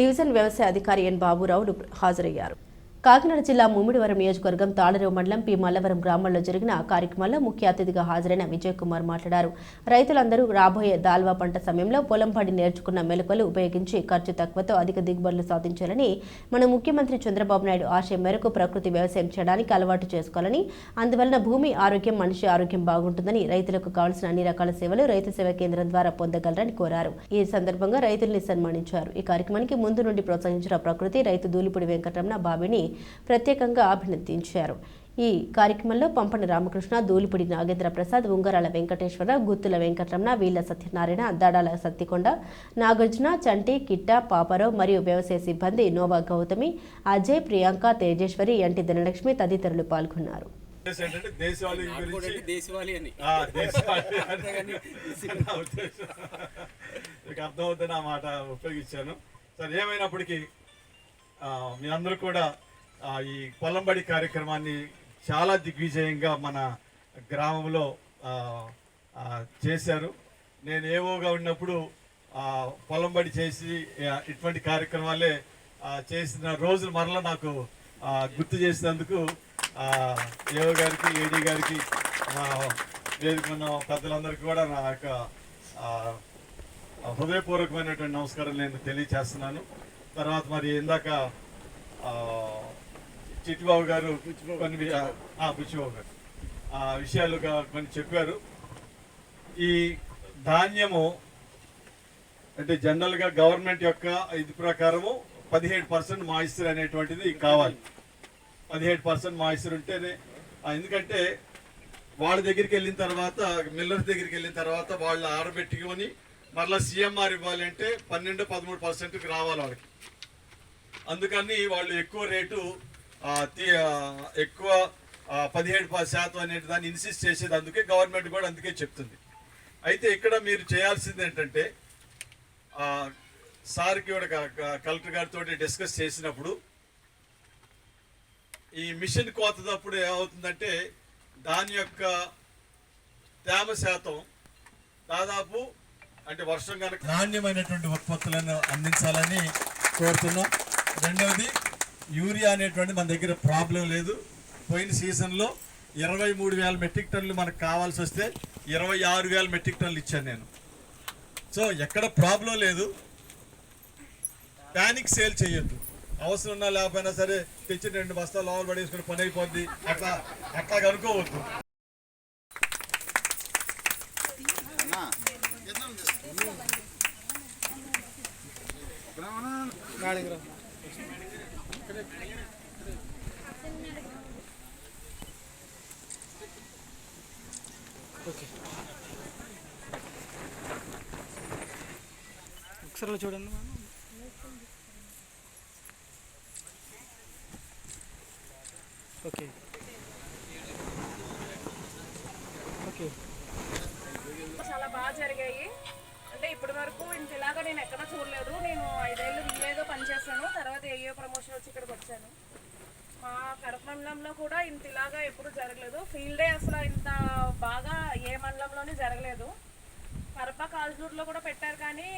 division వ్యవసాయ అధికారి ఎన్ బాబురావులు హాజరయ్యారు. కాకినాడ జిల్లా ముమ్మిడివరం నియోజకవర్గం తాళరేవు మండలం పి మల్లవరం గ్రామంలో జరిగిన కార్యక్రమంలో ముఖ్య అతిథిగా హాజరైన విజయ్ కుమార్ మాట్లాడారు. రైతులందరూ రాబోయే దాల్వా పంట సమయంలో పొలం పడి నేర్చుకున్న మెలకువలు ఉపయోగించి ఖర్చు తక్కువతో అధిక దిగుబడులు సాధించాలని, మన ముఖ్యమంత్రి చంద్రబాబు నాయుడు ఆశయం మేరకు ప్రకృతి వ్యవసాయం చేయడానికి అలవాటు చేసుకోవాలని, అందువలన భూమి ఆరోగ్యం, మనిషి ఆరోగ్యం బాగుంటుందని, రైతులకు కావాల్సిన అన్ని రకాల సేవలు రైతు సేవా కేంద్రం ద్వారా పొందగలరని కోరారు. ఈ సందర్భంగా రైతుల్ని సన్మానించారు. ఈ కార్యక్రమానికి ముందు నుండి ప్రోత్సహించిన ప్రకృతి రైతు దూలిపూడి వెంకటరమణ బాబిని ప్రత్యేకంగా అభినందించారు. ఈ కార్యక్రమంలో పంపని రామకృష్ణ, దూలిపూడి నాగేంద్ర ప్రసాద్, ఉంగరాల వెంకటేశ్వర, గుత్తుల వెంకటరమణ, వీళ్ల సత్యనారాయణ, దడాల సత్తికొండ, నాగార్జున, చంటి, కిట్ట, పాపారావు మరియు వ్యవసాయ సిబ్బంది నోవా గౌతమి, అజయ్, ప్రియాంక, తేజేశ్వరి, ఎంటి ధనలక్ష్మి తదితరులు పాల్గొన్నారు. అర్థమవుతుంది ఆ మాట ఉపయోగించాను. సరే, ఏమైనప్పటికీ మీ అందరూ కూడా ఈ పొలంబడి కార్యక్రమాన్ని చాలా దిగ్విజయంగా మన గ్రామంలో చేశారు. నేను ఏవోగా ఉన్నప్పుడు పొలంబడి చేసి ఇటువంటి కార్యక్రమాలే చేసిన రోజులు మరలా నాకు గుర్తు చేసినందుకు ఏవో గారికి, ఏడీ గారికి, వేదికన్న పెద్దలందరికీ కూడా నా యొక్క హృదయపూర్వకమైనటువంటి నమస్కారం నేను తెలియచేస్తున్నాను. తర్వాత మరి ఇందాక చిట్టిబాబు గారు కొన్ని బుచ్చిబాబు గారు విషయాలుగా కొన్ని చెప్పారు. ఈ ధాన్యము అంటే జనరల్గా గవర్నమెంట్ యొక్క ఇది ప్రకారము 17% మాయిశ్చర్ అనేటువంటిది కావాలి. 17% మాయిశ్చర్ ఉంటేనే, ఎందుకంటే వాళ్ళ దగ్గరికి వెళ్ళిన తర్వాత, మిల్లర్స్ దగ్గరికి వెళ్ళిన తర్వాత వాళ్ళు ఆరబెట్టుకొని మరలా సిఎంఆర్ ఇవ్వాలి అంటే 12-13%కి రావాలి వాళ్ళకి. అందుకని వాళ్ళు ఎక్కువ రేటు, ఎక్కువ 17% అనే దాన్ని ఇన్సిస్ట్ చేసేది. అందుకే గవర్నమెంట్ కూడా అందుకే చెప్తుంది. అయితే ఇక్కడ మీరు చేయాల్సింది ఏంటంటే, సార్కి కూడా కలెక్టర్ గారితో డిస్కస్ చేసినప్పుడు ఈ మిషన్ కోతదప్పుడు ఏమవుతుందంటే దాని యొక్క తేమ శాతం దాదాపు, అంటే వర్షం కనుక నాణ్యమైనటువంటి ఉత్పత్తులను అందించాలని కోరుతున్నాం. రెండవది, యూరియా అనేటువంటి మన దగ్గర ప్రాబ్లం లేదు. పోయిన సీజన్లో 23,000 మెట్రిక్ టన్నులు మనకు కావాల్సి వస్తే 26,000 మెట్రిక్ టన్నులు ఇచ్చాను నేను. సో ఎక్కడ ప్రాబ్లం లేదు. ప్యానిక్ సేల్ చేయొద్దు. అవసరం ఉన్నా లేకపోయినా సరే తెచ్చి 2 బస్తాలు లోపల పడేసుకుని పని అయిపోద్ది, అట్లా కనుక్కోవద్దు. ఒకసారి చూడండి. ఓకే ఓకే, చాలా బాగా జరిగాయి. అంటే ఇప్పటి వరకు ఇంతలాగా నేను ఎక్కడ చూడలేదు. నేను 5 ఏళ్ళు విలేజ్లో పనిచేస్తాను, తర్వాత ఏయో ప్రమోషన్ వచ్చి ఇక్కడికి వచ్చాను. మా కడప మండలంలో కూడా ఇంతలాగా ఎప్పుడు జరగలేదు. ఫీల్డ్ డే అసలు ఇంత బాగా ఏ మండలంలోనే జరగలేదు. కడప కాల్జూరులో కూడా పెట్టారు, కానీ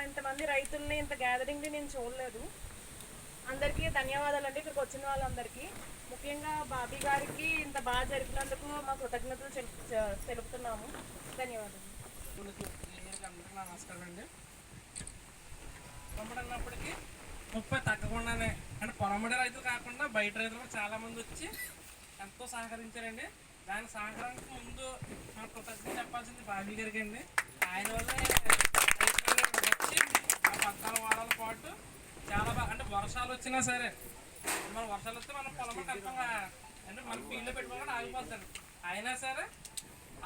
ఇంతమంది రైతుల్ని, ఇంత గ్యాదరింగ్ని నేను చూడలేదు. అందరికీ ధన్యవాదాలండి, ఇక్కడికి వచ్చిన వాళ్ళందరికీ. ముఖ్యంగా బాబీ గారికి ఇంత బాగా జరిపినందుకు మా కృతజ్ఞతలు తెలుపుతున్నాము. ధన్యవాదాలు. నమస్కారం అండి. పొలమడినప్పటికీ 30 తగ్గకుండానే అంటే పొలమడి రైతులు కాకుండా బయట రైతులు చాలా మంది వచ్చి ఎంతో సహకరించారండి. దాని సహకారానికి ముందు మనం కృతజ్ఞత చెప్పాల్సింది బాబీ గారికి అండి. ఆయన వల్ల వచ్చి 14 వారాల పాటు చాలా బాగా అంటే వర్షాలు వచ్చినా సరే మన వర్షాలు వస్తే మనం పొలం కన్ఫర్మ్గా అంటే మన ఫీల్డ్లో పెట్టుకోకుండా ఆగిపోతారు. అయినా సరే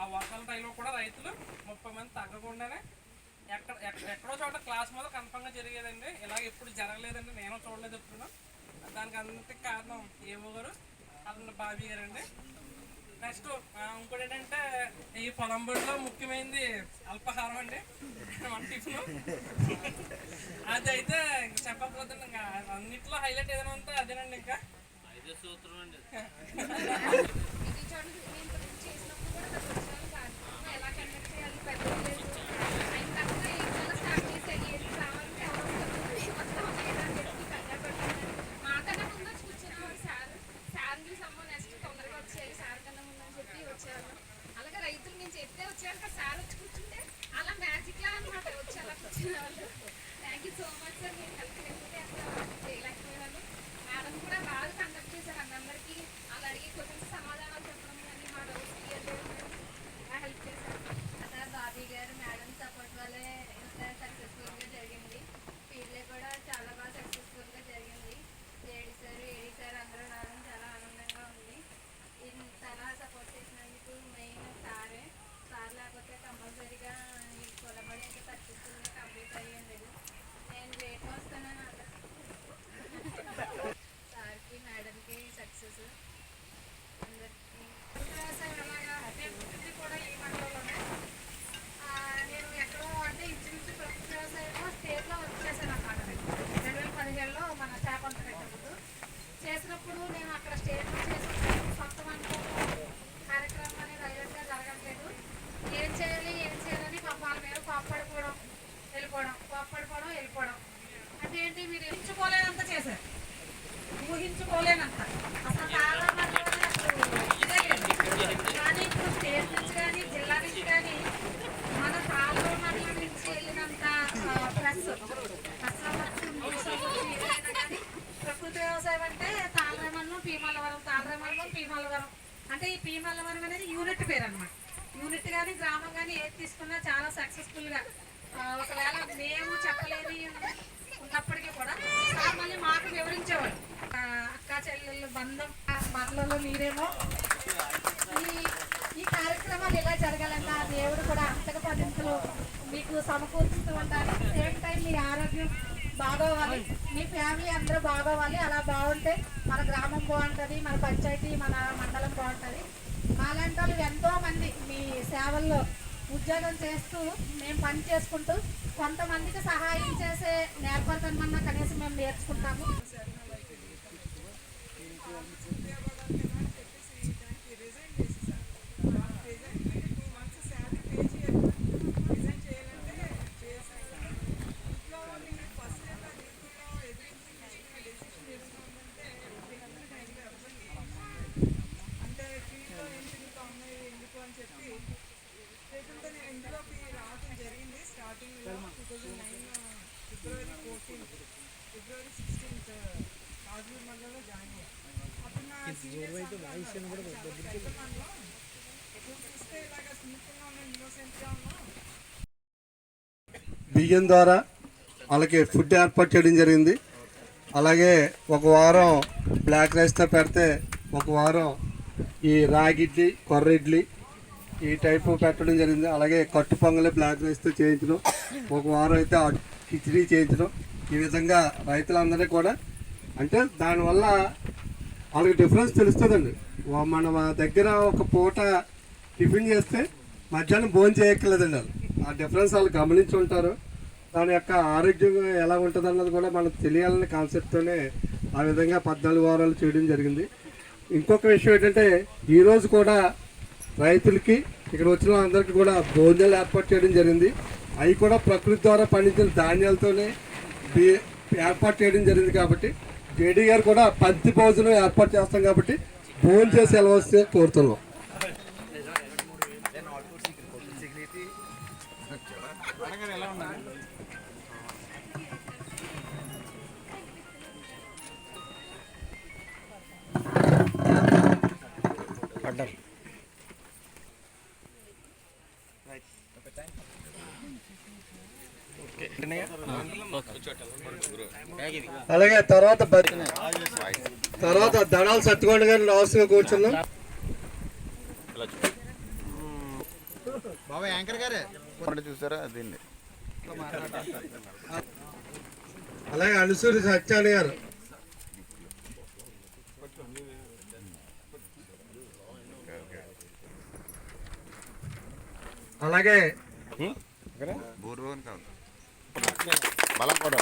ఆ వర్షాల టైంలో కూడా రైతులు 30 మంది తగ్గకుండానే ఎక్కడో చోట క్లాస్ మీద కన్ఫర్మ్గా జరిగేదండి. ఇలాగ ఎప్పుడు జరగలేదండి, నేను చూడలేదు ఎప్పుడు. దానికి అంతటికి కారణం ఏమో గారు అతను బాబీ గారు అండి. నెక్స్ట్ ఇంకోటి ఏంటంటే ఈ పొలం బడిలో ముఖ్యమైనది అల్పాహారం అండి, మన టిఫిన్. అది అయితే చెప్పకపోతే ఇంకా అన్నింటిలో హైలైట్ ఏదైనా ఉంటే అదేనండి. ఇంకా 5 సూత్రం అండి. అలాగే రైతుల నుంచి ఎత్తే వచ్చాక సార్ వచ్చి కూర్చుంటే అలా మ్యాజిక్ లా అనమాట వచ్చి అలా కూర్చునే వాళ్ళు. Thank you so much sir, మీరు హెల్ప్ లేకపోతే అసలు చేయలేకపోయాను. మేడం కూడా బాగా కండక్ట్ చేశారు, అందరికీ అలా అడిగి క్వశ్చన్స్ సమాధానాలు చెప్పడం కానీ మా డౌట్స్ క్లియర్ చేయడం బాగా హెల్ప్ చేశారు. అలా బాబీ గారు మేడం సపోర్ట్ వల్లే ఇంత సక్సెస్ఫుల్గా జరిగింది. ఫీల్డ్లో కూడా చాలా బాగా సక్సెస్ఫుల్గా జరిగింది. ఏడి సార్ అందరూ రావడం చాలా ఆనందంగా ఉంది. ఇంతలా సపోర్ట్ చేసినందుకు మెయిన్ సార్ లేకపోతే కంపల్సరీగా ఈ పొలబడి అయితే సక్సెస్ఫుల్గా కంప్లీట్ అయ్యింది. నేను లేట్గా వస్తానని సార్కి మేడంకి సక్సెస్ అందరికీ. వ్యవసాయం అలాగా నేను పుట్టింది కూడా ఈ మండలంలోనే. నేను ఎక్కడో అంటే ఇంచుమించు ప్రకృతి వ్యవసాయంలో స్టేట్లో వర్క్ చేశాను అన్నమాట. 2017లో మన చేపంత పెట్టినప్పుడు చేసినప్పుడు నేను అక్కడ స్టేట్లో చేసిన సొంత కార్యక్రమం అనేది రైల్వేగా జరగట్లేదు. ఏం చేయాలని వాళ్ళ మీద కోప్పడిపోవడం వెళ్ళిపోవడం అంటే ఏంటి, మీరు ఊహించుకోలేనంత చేశారు, ఊహించుకోలేనంత అసలు చాలా మంది ఇదే లేదు. కానీ ఇప్పుడు స్టేట్ నుంచి కానీ జిల్లా నుంచి కానీ మన తాళ్ళూరు మండలం నుంచి వెళ్ళినంత ప్రెస్ ఏదైనా కానీ ప్రకృతి వ్యవసాయం అంటే తాళరేమన్నం పీమల్లవరం అంటే ఈ పీమల్లవరం అనేది యూనిట్ పేరు అనమాట. యూనిట్ కానీ గ్రామం కానీ ఏది తీసుకున్నా చాలా సక్సెస్ఫుల్గా. ఒకవేళ మేము చెప్పలేని ఉన్నప్పటికీ కూడా సార్ మళ్ళీ మాకు వివరించేవాడు. అక్క చెల్లెళ్ళు బంధం మనలలో మీరేమో ఈ కార్యక్రమాలు ఎలా జరగాలన్నా దేవుడు కూడా అంతక పద్ధతులు మీకు సమకూర్చుతూ ఉండాలి. సేమ్ టైం మీ ఆరోగ్యం బాగోవాలి, మీ ఫ్యామిలీ అందరూ బాగోవాలి. అలా బాగుంటే మన గ్రామం బాగుంటుంది, మన పంచాయతీ మన మండలం బాగుంటుంది. మాలాంటి వాళ్ళు ఎంతోమంది మీ సేవల్లో ఉద్యోగం చేస్తూ మేము పని చేసుకుంటూ కొంతమందికి సహాయం చేసే నేర్పడతామన్నా కనీసం మేము నేర్చుకుంటాము. బియ్యం ద్వారా వాళ్ళకి ఫుడ్ ఏర్పాటు చేయడం జరిగింది. అలాగే ఒక వారం బ్లాక్ రైస్తో పెడితే ఒక వారం ఈ రాగి ఇడ్లీ, కొర్ర ఇడ్లీ ఈ టైపు పెట్టడం జరిగింది. అలాగే కట్టు పొంగలి బ్లాక్ రైస్తో చేయించడం, ఒక వారం అయితే కిచిడీ చేయించడం. ఈ విధంగా రైతులందరినీ కూడా అంటే దానివల్ల వాళ్ళకి డిఫరెన్స్ తెలుస్తుందండి. మన దగ్గర ఒక పూట టిఫిన్ చేస్తే మధ్యాహ్నం భోజనం చేయక్కర్లేదండి. వాళ్ళు ఆ డిఫరెన్స్ వాళ్ళు గమనించి ఉంటారు. దాని యొక్క ఆరోగ్యం ఎలా ఉంటుంది అన్నది కూడా మనకు తెలియాలనే కాన్సెప్ట్తోనే ఆ విధంగా 14 వారాలు చేయడం జరిగింది. ఇంకొక విషయం ఏంటంటే ఈరోజు కూడా రైతులకి ఇక్కడ వచ్చిన అందరికీ కూడా భోజనాలు ఏర్పాటు చేయడం జరిగింది. అవి కూడా ప్రకృతి ద్వారా పండించిన ధాన్యాలతోనే ఏర్పాటు చేయడం జరిగింది. కాబట్టి జేడీ గారు కూడా పంచి భోజనం ఏర్పాటు చేస్తాం కాబట్టి భోజనం చేసి వెళ్ళవస్తే కోరుతున్నాం. అలాగే తర్వాత దళాలు సత్తుకోండి గారు లాస్ట్గా కూర్చున్నాం. బాబా యాంకర్ గారే చూసారా దీన్ని. అలాగే అనుసూరి సత్యాన్ని గారు, అలాగే బలం కూడా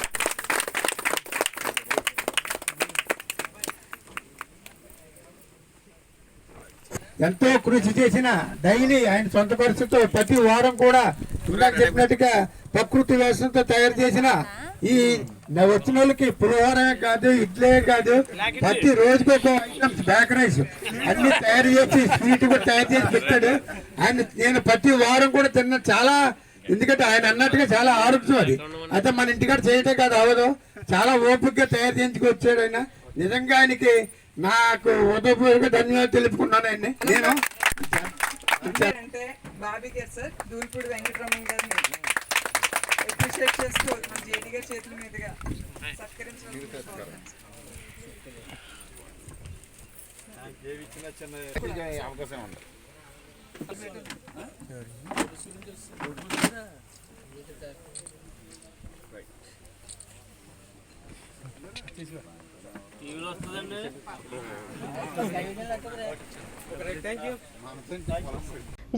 ఎంతో కృషి చేసిన డైలీ ఆయన సొంత పరిస్థితితో ప్రతి వారం కూడా ఇందాక చెప్పినట్టుగా ప్రకృతి వ్యవస్థతో తయారు చేసిన ఈ వచ్చిన వాళ్ళకి పులిహోరమే కాదు, ఇడ్లే కాదు, ప్రతి రోజుకి ఒక ఐటమ్స్ బేకరీస్ అన్ని తయారు చేసి స్వీట్ కూడా తయారు చేసి పెట్టాడు ఆయన. నేను ప్రతి వారం కూడా తిన్న చాలా, ఎందుకంటే ఆయన అన్నట్టుగా చాలా ఆరోగ్యం అది. అయితే మన ఇంటికాడ చేయటం కాదు అవదు, చాలా ఓపికగా తయారు చేయించుకొచ్చాడు ఆయన. నిజంగా ఆయనకి నాకు ఉదయపూర్వక ధన్యవాదాలు తెలుపుకున్నాను ఆయన్ని. నేను అంటే బాబీ గారు సార్ దూల్పూడి వెంకటరమణ గారిని అప్రిషియేట్ చేస్తూ మన జేడీ గారి చేతుల మీదుగా సత్కరించడం అవకాశం ఉంది.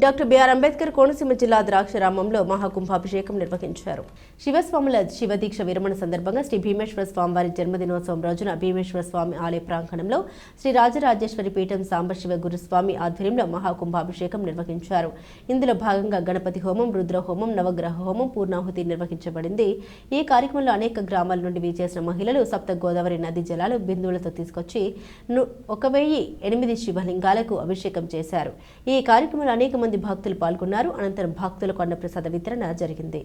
డాక్టర్ బిఆర్ అంబేద్కర్ కోనసీమ జిల్లా ద్రాక్షరామంలో మహాకుంభాభిషేకం నిర్వహించారు. శివస్వాముల శివదీక్ష విరమణ సందర్భంగా శ్రీ భీమేశ్వర స్వామి వారి జన్మదినోత్సవం రోజున భీమేశ్వర స్వామి ఆలయ ప్రాంగణంలో శ్రీ రాజరాజేశ్వరి పీఠం సాంబశివ గురుస్వామి ఆధ్వర్యంలో మహాకుంభాభిషేకం నిర్వహించారు. ఇందులో భాగంగా గణపతి హోమం, రుద్ర హోమం, నవగ్రహ హోమం, పూర్ణాహుతి నిర్వహించబడింది. ఈ కార్యక్రమంలో అనేక గ్రామాల నుండి విచ్చేసిన మహిళలు సప్త గోదావరి నది జలాలు బిందువులతో తీసుకొచ్చి 1008 శివలింగాలకు అభిషేకం చేశారు. ఈ కార్యక్రమంలో అనేక మంది భక్తులు పాల్గొన్నారు. అనంతరం భక్తులకు అన్నప్రసాద వితరణ జరిగింది.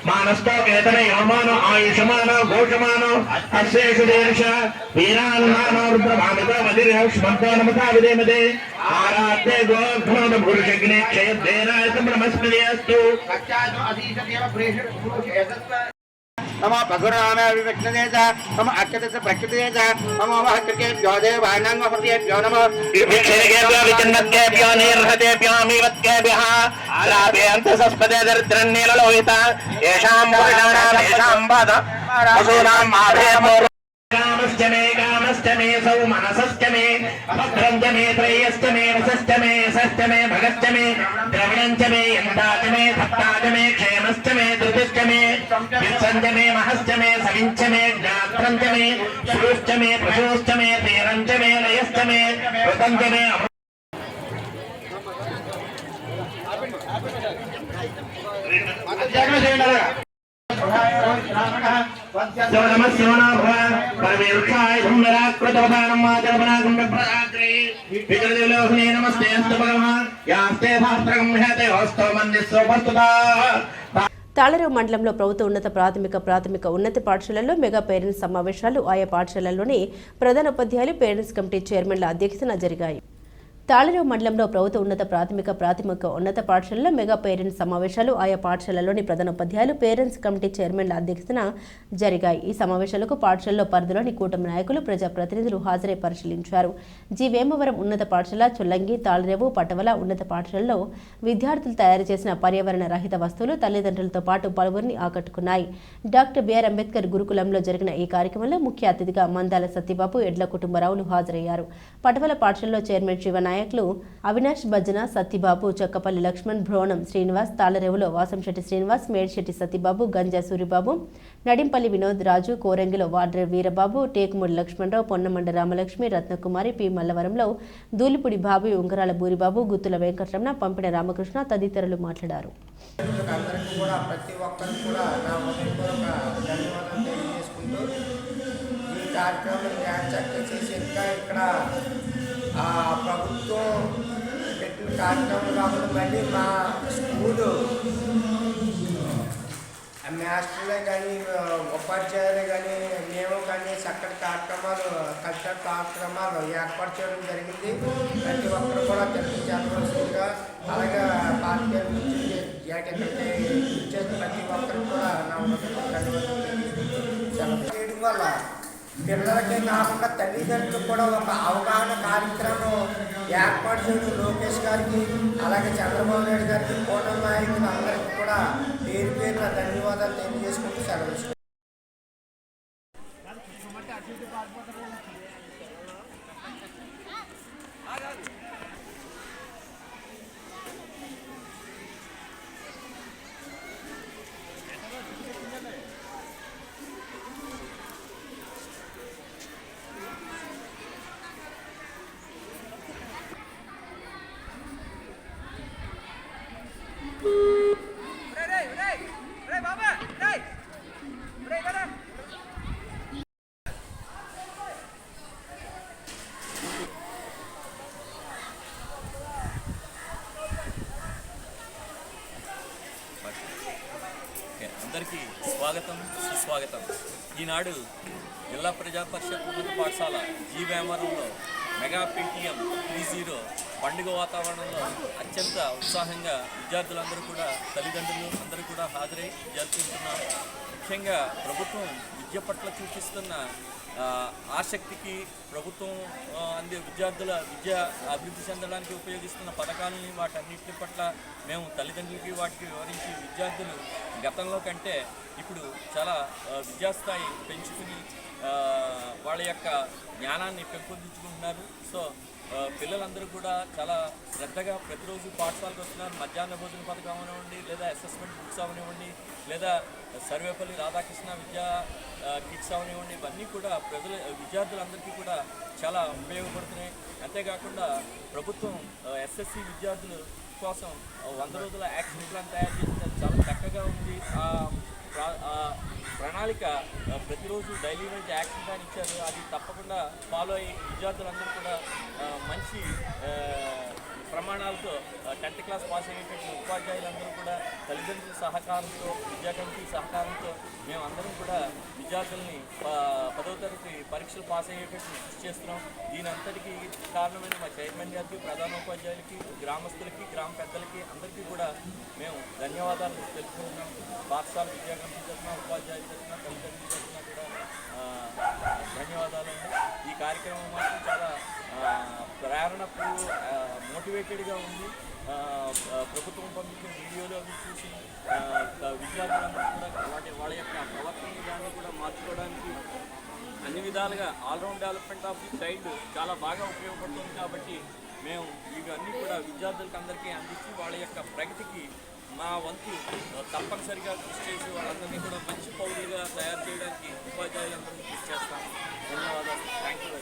మానస్తో వేతన యమానో ఆయుషమానో ఘోషమానో అశేషు దేశ వీరాన్మానో రుద్రమామితో మదిర్హౌష్మంతో నమతా విదేమదే ఆరాధ్య గోఘ్నోద పురుషగ్నే క్షయద్వేనాయత బ్రహ్మస్పతి అస్తు नमो भगुरामे विविक्तने च नमो अक्षतस्य प्रकृते च नमो वहकृतेभ्यो देवानां प्रत्येभ्यो नमो विक्षेभ्यो विचिन्नत्केभ्यो निर्हतेभ्यो अमीवत्केभ्यः आलाभ्यन्तसस्पदे दरिद्रन्नीललोहिता येषां पुरुषाणां येषां पद पशूनां माभेमो कामश्च मे सौ मनसश्च मे भद्रञ्च मे त्रयश्च मे वसश्च मे यशश्च मे भगश्च मे द्रविणञ्च मे यन्ताच मे धत्ताच मे क्षेमश्च मे धृतिश्च मे वित्सञ्च मे महश्च मे सविञ्च मे ज्ञात्रञ्च मे श्रूश्च मे प्रशोश्च मे तीरञ्च मे लयश्च मे ऋतञ्च मे తాళరేవు మండలంలో ప్రభుత్వ ఉన్నత ప్రాథమిక ఉన్నత పాఠశాలల్లో మెగా పేరెంట్స్ సమావేశాలు ఆయా పాఠశాలల్లోని ప్రధాన ఉపాధ్యాయులు పేరెంట్స్ కమిటీ చైర్మన్ల అధ్యక్షతన జరిగాయి. తాళరేవు మండలంలో ప్రభుత్వ ఉన్నత ప్రాథమిక ఉన్నత పాఠశాలలో మెగా పేరెంట్స్ సమావేశాలు ఆయా పాఠశాలలోని ప్రధాన ఉపాధ్యాయులు పేరెంట్స్ కమిటీ చైర్మన్ల అధ్యక్షతన జరిగాయి. ఈ సమావేశాలకు పాఠశాలలో పరిధిలోని కూటమి నాయకులు, ప్రజాప్రతినిధులు హాజరై పరిశీలించారు. జి వేమవరం ఉన్నత పాఠశాల, చొల్లంగి, తాళరేవు, పటవల ఉన్నత పాఠశాలలో విద్యార్థులు తయారు చేసిన పర్యావరణ రహిత వస్తువులు తల్లిదండ్రులతో పాటు పలువురిని ఆకట్టుకున్నాయి. డాక్టర్ బిఆర్ అంబేద్కర్ గురుకులంలో జరిగిన ఈ కార్యక్రమంలో ముఖ్య అతిథిగా మందాల సత్యబాబు, ఎడ్ల కుటుంబరావులు హాజరయ్యారు. పటవల పాఠశాలలో చైర్మన్ శివనాయక్, నాయకులు అవినాష్ భజన, సత్తిబాబు, చక్కపల్లి లక్ష్మణ్, భ్రోణం శ్రీనివాస్, తాళరేవులో వాసంశెట్టి శ్రీనివాస్, మేడిశెట్టి సత్తిబాబు, గంజా సూరిబాబు, నడింపల్లి వినోద్ రాజు, కోరంగిలో వాడ్రే వీరబాబు, టేకుమూడి లక్ష్మణరావు, పొన్నమండ రామలక్ష్మి, రత్నకుమారి, పి మల్లవరంలో దూలిపుడి బాబు, ఉంగరాల బూరిబాబు, గుత్తుల వెంకటరమణ, పంపిన రామకృష్ణ తదితరులు మాట్లాడారు. అందరికీ కూడా ప్రతి ఒక్కరికి కూడా నా హృదయపూర్వక ధన్యవాదాలు తెలియజేసుకుంటూ ఈ కార్యక్రమం చక్కగా చేసి ఇంకా ఇక్కడ ప్రభుత్వం పెట్టిన కార్యక్రమం కాకుండా మళ్ళీ మా స్కూలు మాస్టర్లే కానీ ఉపాధ్యాయులే కానీ మేము కానీ చక్కటి కార్యక్రమాలు కల్చరల్ కార్యక్రమాలు ఏర్పాటు చేయడం జరిగింది. ప్రతి ఒక్కరు కూడా తెలుగు చెప్పవలసిందిగా అలాగే పార్టీలు ఇచ్చే ప్రతి ఒక్కరు కూడా నా చేయడం వల్ల పిల్లలకే కాకుండా తల్లిదండ్రులకు కూడా ఒక అవగాహన కార్యక్రమం ఏర్పాటు చేయడం లోకేష్ గారికి అలాగే చంద్రబాబు నాయుడు గారికి కూటమి నాయకులు అందరికీ కూడా పేరు పేరున ధన్యవాదాలు తెలియజేసుకుంటూ సెలవు. అందరికీ స్వాగతం, సుస్వాగతం. ఈనాడు జిల్లా ప్రజా పరిషత్ ఉన్నత పాఠశాల జీ వేమవరంలో మెగా PTM 30 పండుగ వాతావరణంలో అత్యంత ఉత్సాహంగా విద్యార్థులందరూ కూడా తల్లిదండ్రులు అందరూ కూడా హాజరై జరుపుకుంటున్నారు. ముఖ్యంగా ప్రభుత్వం విద్య పట్ల చూపిస్తున్న ఆసక్తికి, ప్రభుత్వం అందే విద్యార్థుల విద్య అభివృద్ధి చెందడానికి ఉపయోగిస్తున్న పథకాలని వాటన్నిటి పట్ల మేము తల్లిదండ్రులకి వాటికి వివరించి విద్యార్థులు గతంలో కంటే ఇప్పుడు చాలా విద్యాస్థాయి పెంచుకుని వాళ్ళ యొక్క జ్ఞానాన్ని పెంపొందించుకుంటున్నారు. సో పిల్లలందరూ కూడా చాలా శ్రద్ధగా ప్రతిరోజు పాఠశాలకు వస్తున్నారు. మధ్యాహ్న భోజన పథకం అవనివ్వండి, లేదా అసెస్మెంట్ బుక్స్ అవనివ్వండి, లేదా సర్వేపల్లి రాధాకృష్ణ విద్యా కిట్స్ అవనివ్వండి, ఇవన్నీ కూడా విద్యార్థులందరికీ కూడా చాలా ఉపయోగపడుతున్నాయి. అంతేకాకుండా ప్రభుత్వం SSC విద్యార్థుల కోసం 100 రోజుల యాక్షన్ ప్లాన్ తయారు చేసి చాలా చక్కగా ఉంది. ప్రణాళిక ప్రతిరోజు డైలీ వైజ్ యాక్షన్ ప్లాన్ ఇచ్చారు. అది తప్పకుండా ఫాలో అయ్యి విద్యార్థులందరూ కూడా మంచి ప్రమాణాలతో 10th క్లాస్ పాస్ అయ్యేటట్టు ఉపాధ్యాయులందరూ కూడా తల్లిదండ్రుల సహకారంతో, విద్యా కమిటీ సహకారంతో మేమందరం కూడా విద్యార్థుల్ని 10వ తరగతి పరీక్షలు పాస్ అయ్యేటట్టు కృషి చేస్తున్నాం. దీని అంతటికీ కారణమైన మా చైర్మన్ గారికి, ప్రధానోపాధ్యాయులకి, గ్రామస్తులకి, గ్రామ పెద్దలకి అందరికీ కూడా మేము ధన్యవాదాలు తెలుపుకుంటున్నాం. పాఠశాల విద్యా కమిటీ తరఫున, ఉపాధ్యాయుల తరఫున, తల్లిదండ్రుల తరఫున కూడా ధన్యవాదాలు. ఈ కార్యక్రమం మాత్రం చాలా ప్రేరణకు మోటివేటెడ్గా ఉంది. ప్రభుత్వం పంపించిన వీడియోలు అవి చూసి విద్యార్థులందరూ కూడా వాళ్ళ యొక్క ప్రవర్తన విధానాన్ని కూడా మార్చుకోవడానికి అన్ని విధాలుగా all round development of the child చాలా బాగా ఉపయోగపడుతుంది. కాబట్టి మేము ఇవన్నీ కూడా విద్యార్థులకు అందరికీ అందించి వాళ్ళ యొక్క ప్రగతికి మా వంతు తప్పనిసరిగా కృషి చేసి వాళ్ళందరినీ కూడా మంచి పౌరులుగా తయారు చేయడానికి ఉపాధ్యాయులందరినీ కృషి చేస్తాం. ధన్యవాదాలు. Thank you.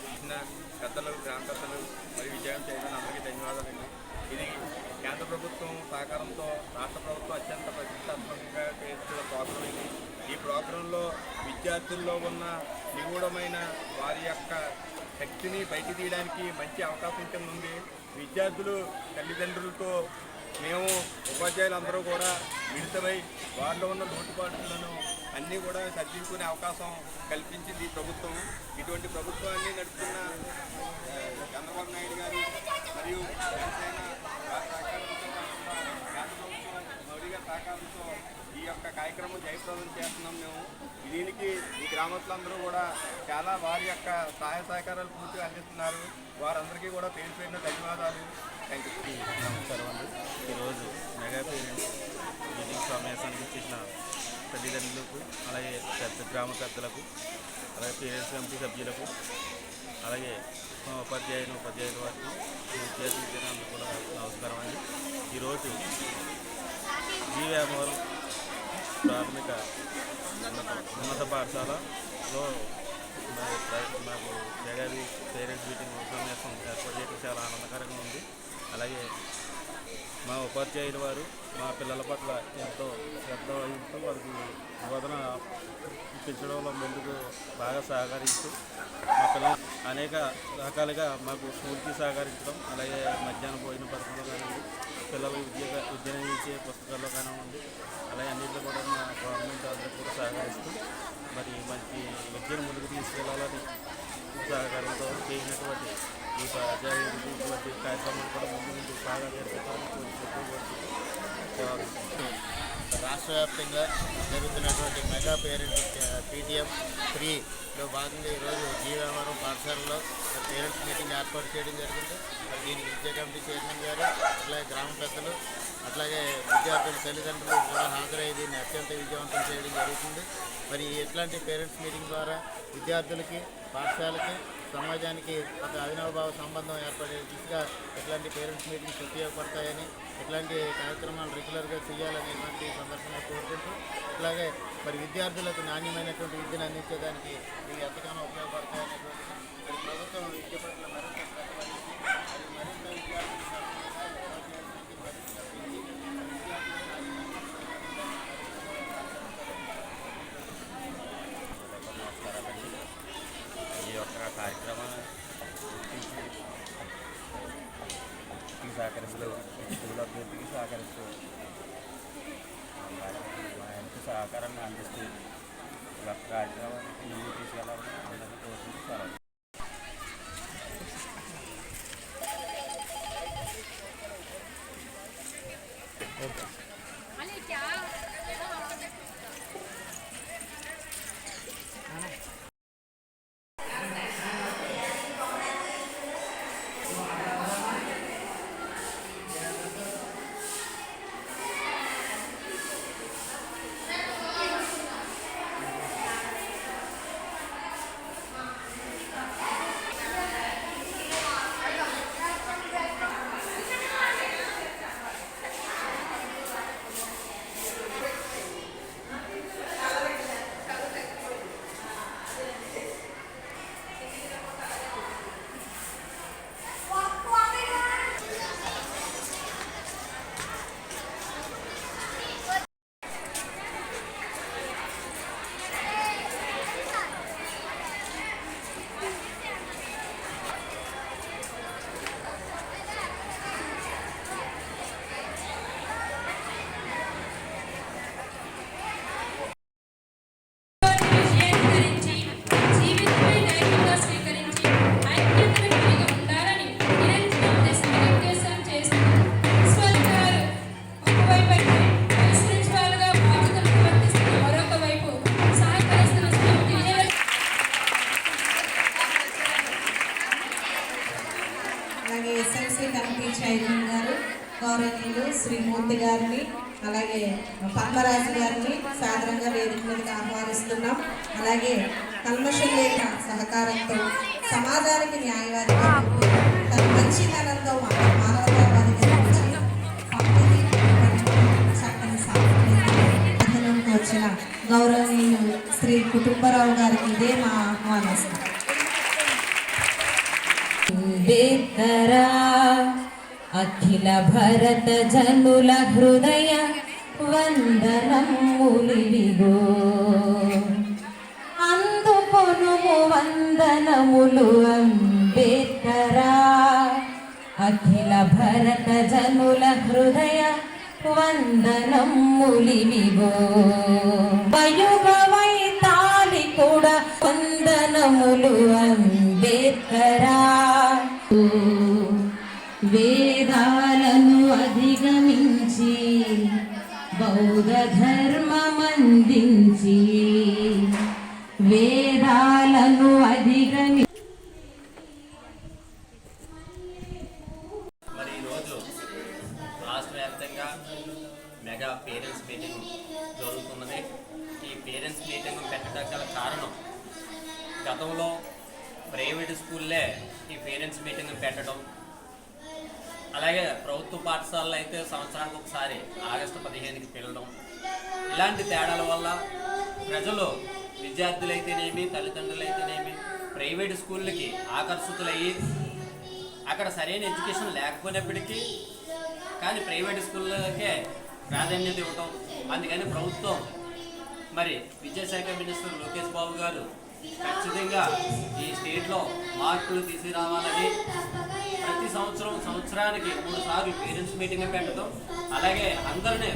పెద్దలు, గ్రామ పెద్దలు మరియు విజయం చేయడం అందరికీ ధన్యవాదాలండి. ఇది కేంద్ర ప్రభుత్వం సహకారంతో రాష్ట్ర ప్రభుత్వం అత్యంత ప్రతిష్టాత్మకంగా చేస్తున్న ప్రోగ్రాం ఇది. ఈ ప్రోగ్రాంలో విద్యార్థుల్లో ఉన్న నిగూఢమైన వారి యొక్క శక్తిని బయట తీయడానికి మంచి అవకాశం కింద ఉంది. విద్యార్థులు తల్లిదండ్రులతో మేము ఉపాధ్యాయులందరూ కూడా మిళితమై వారిలో ఉన్న లోటుపాట్లను అన్నీ కూడా సర్దించుకునే అవకాశం కల్పించింది ఈ ప్రభుత్వం. ఇటువంటి ప్రభుత్వాన్ని నడుపుతున్న చంద్రబాబు నాయుడు గారు మరియు జనసేన మౌలిక సహకారంతో ఈ యొక్క కార్యక్రమం జయప్రదం చేస్తున్నాం. మేము దీనికి ఈ గ్రామస్తులందరూ కూడా చాలా వారి యొక్క సహాయ సహకారాలు పూర్తిగా అందిస్తున్నారు. వారందరికీ కూడా పేరు పేరున ధన్యవాదాలు. Thank you. నమస్కారం అండి. ఈరోజు మెగా పేరెంట్స్ మీటింగ్ సమావేశానికి చేసిన తల్లిదండ్రులకు, అలాగే గ్రామ పెద్దలకు, అలాగే పేరెంట్స్ కమిటీ సభ్యులకు అలాగే మా ఉపాధ్యాయులు వారికి చేతులు అందరూ కూడా నమస్కారం అండి. ఈరోజు జీవేమవరం ప్రాథమిక ఉన్నత పాఠశాలలో మాకు జగది పేరెంట్స్ మీటింగ్ ఉపన్యాసం ఏర్పాటు చేయడం చాలా ఆనందకరంగా ఉంది. అలాగే మా ఉపాధ్యాయులు వారు మా పిల్లల పట్ల ఎంతో శ్రద్ధ వహిస్తూ వారికి బోధన పెంచడంలో ముందుకు బాగా సహకరిస్తూ మా పిల్లలు అనేక రకాలుగా మాకు స్కూల్కి సహకరించడం, అలాగే మధ్యాహ్నం భోజన పథకంలో కానివ్వండి, పిల్లలు విద్యను ఇచ్చే పుస్తకాల్లో కానివ్వండి, అలాగే అన్నింటిలో కూడా మా గవర్నమెంట్ అందరూ కూడా సహకరిస్తూ మరి మంచి విద్యను ముందుకు తీసుకెళ్లాలని సహకారంతో చేసినటువంటి ఈ ఇటువంటి కార్యక్రమాలు కూడా ముందు బాగా జరిపించాలని రాష్ట్ర వ్యాప్తంగా జరుగుతున్నటువంటి మెగా పేరెంట్స్ PTM 3లో భాగంగా ఈరోజు జీవేమవరం పాఠశాలలో పేరెంట్స్ మీటింగ్ ఏర్పాటు చేయడం జరిగింది. దీనికి విద్యా కమిటీ చైర్మన్ గారు, అట్లాగే గ్రామ పెద్దలు, అట్లాగే విద్యార్థుల తల్లిదండ్రులు కూడా హాజరై దీన్ని అత్యంత విజయవంతం చేయడం జరుగుతుంది. మరి ఇట్లాంటి పేరెంట్స్ మీటింగ్ ద్వారా విద్యార్థులకి, పాఠశాలకి, సమాజానికి ఒక అవినాభావ సంబంధం ఏర్పడే దిశగా ఇట్లాంటి పేరెంట్స్ మీటింగ్స్ ఉపయోగపడతాయని, ఇట్లాంటి కార్యక్రమాలు రెగ్యులర్గా చేయాలని ఇలాంటి సందర్భంగా కోరుకుంటూ, అలాగే మరి విద్యార్థులకు నాణ్యమైనటువంటి విద్యను అందించేదానికి ఇవి ఎంతగానో ఉపయోగపడతాయనేటువంటి ప్రభుత్వం విద్య పట్ల మరింత శ్రద్ధ వహించి మరింత విద్యార్థులు ఈ యొక్క కార్యక్రమాన్ని సహకరిస్తూ స్కూల్ అభ్యర్థికి సహకరిస్తూ ఆయనకు సహకారాన్ని అందిస్తూ ఈ యొక్క కార్యక్రమాన్ని ముందుకు తీసుకెళ్లాలని అందరినీ కోరుకుంటూ సెలవు. అలాగే SLC కమిటీ చైర్మన్ గారు గౌరవనీయులు శ్రీ మూర్తి గారిని, అలాగే పద్మరాజు గారిని సాదరంగా వేదిక మీదకి ఆహ్వానిస్తున్నాం. అలాగే కల్మషం లేక సహకారంతో సమాజానికి న్యాయవాదిగా తన మంచితనంతో మానవతావాదిగా చక్కని సాధనంతో వచ్చిన గౌరవనీయులు శ్రీ కుటుంబరావు గారికి ఇదే మా ఆహ్వానిస్తాం. అంబేద్కరా అఖిల భరత జనుల హృదయ వందనములివిగో, అందుకొనుము వందనములు అంబేద్కరా అఖిల భరత జనుల హృదయ వందనములివిగో, వయుగ వైతాళి కూడా వందనములు అంబేద్కరా. వేదాలను అధిగమించి బౌద్ధ ధర్మమందించి, వేదాలను అధిగమి మరి ఈరోజు రాష్ట్ర వ్యాప్తంగా మెగా పేరెంట్స్ మీటింగ్ జరుగుతున్నది. ఈ పేరెంట్స్ మీటింగ్ పెట్టడం గల కారణం, గతంలో ప్రైవేట్ స్కూల్లే ఈ పేరెంట్స్ మీటింగ్ పెట్టడం, అలాగే ప్రభుత్వ పాఠశాలలో అయితే సంవత్సరానికి ఒకసారి ఆగస్టు 15కి పిలవడం, ఇలాంటి తేడాల వల్ల ప్రజలు విద్యార్థులైతేనేమి తల్లిదండ్రులైతేనేమి ప్రైవేట్ స్కూళ్ళకి ఆకర్షితులయ్యి అక్కడ సరైన ఎడ్యుకేషన్ లేకపోయినప్పటికీ కానీ ప్రైవేట్ స్కూళ్ళకే ప్రాధాన్యత ఇవ్వటం. అందుకని ప్రభుత్వం మరి విద్యాశాఖ మినిస్టర్ లోకేష్ బాబు గారు ఖచ్చితంగా ఈ స్టేట్లో మార్పులు తీసుకురావాలని ప్రతి సంవత్సరానికి 3 సార్లు పేరెంట్స్ మీటింగ్ పెట్టడం, అలాగే అందరినీ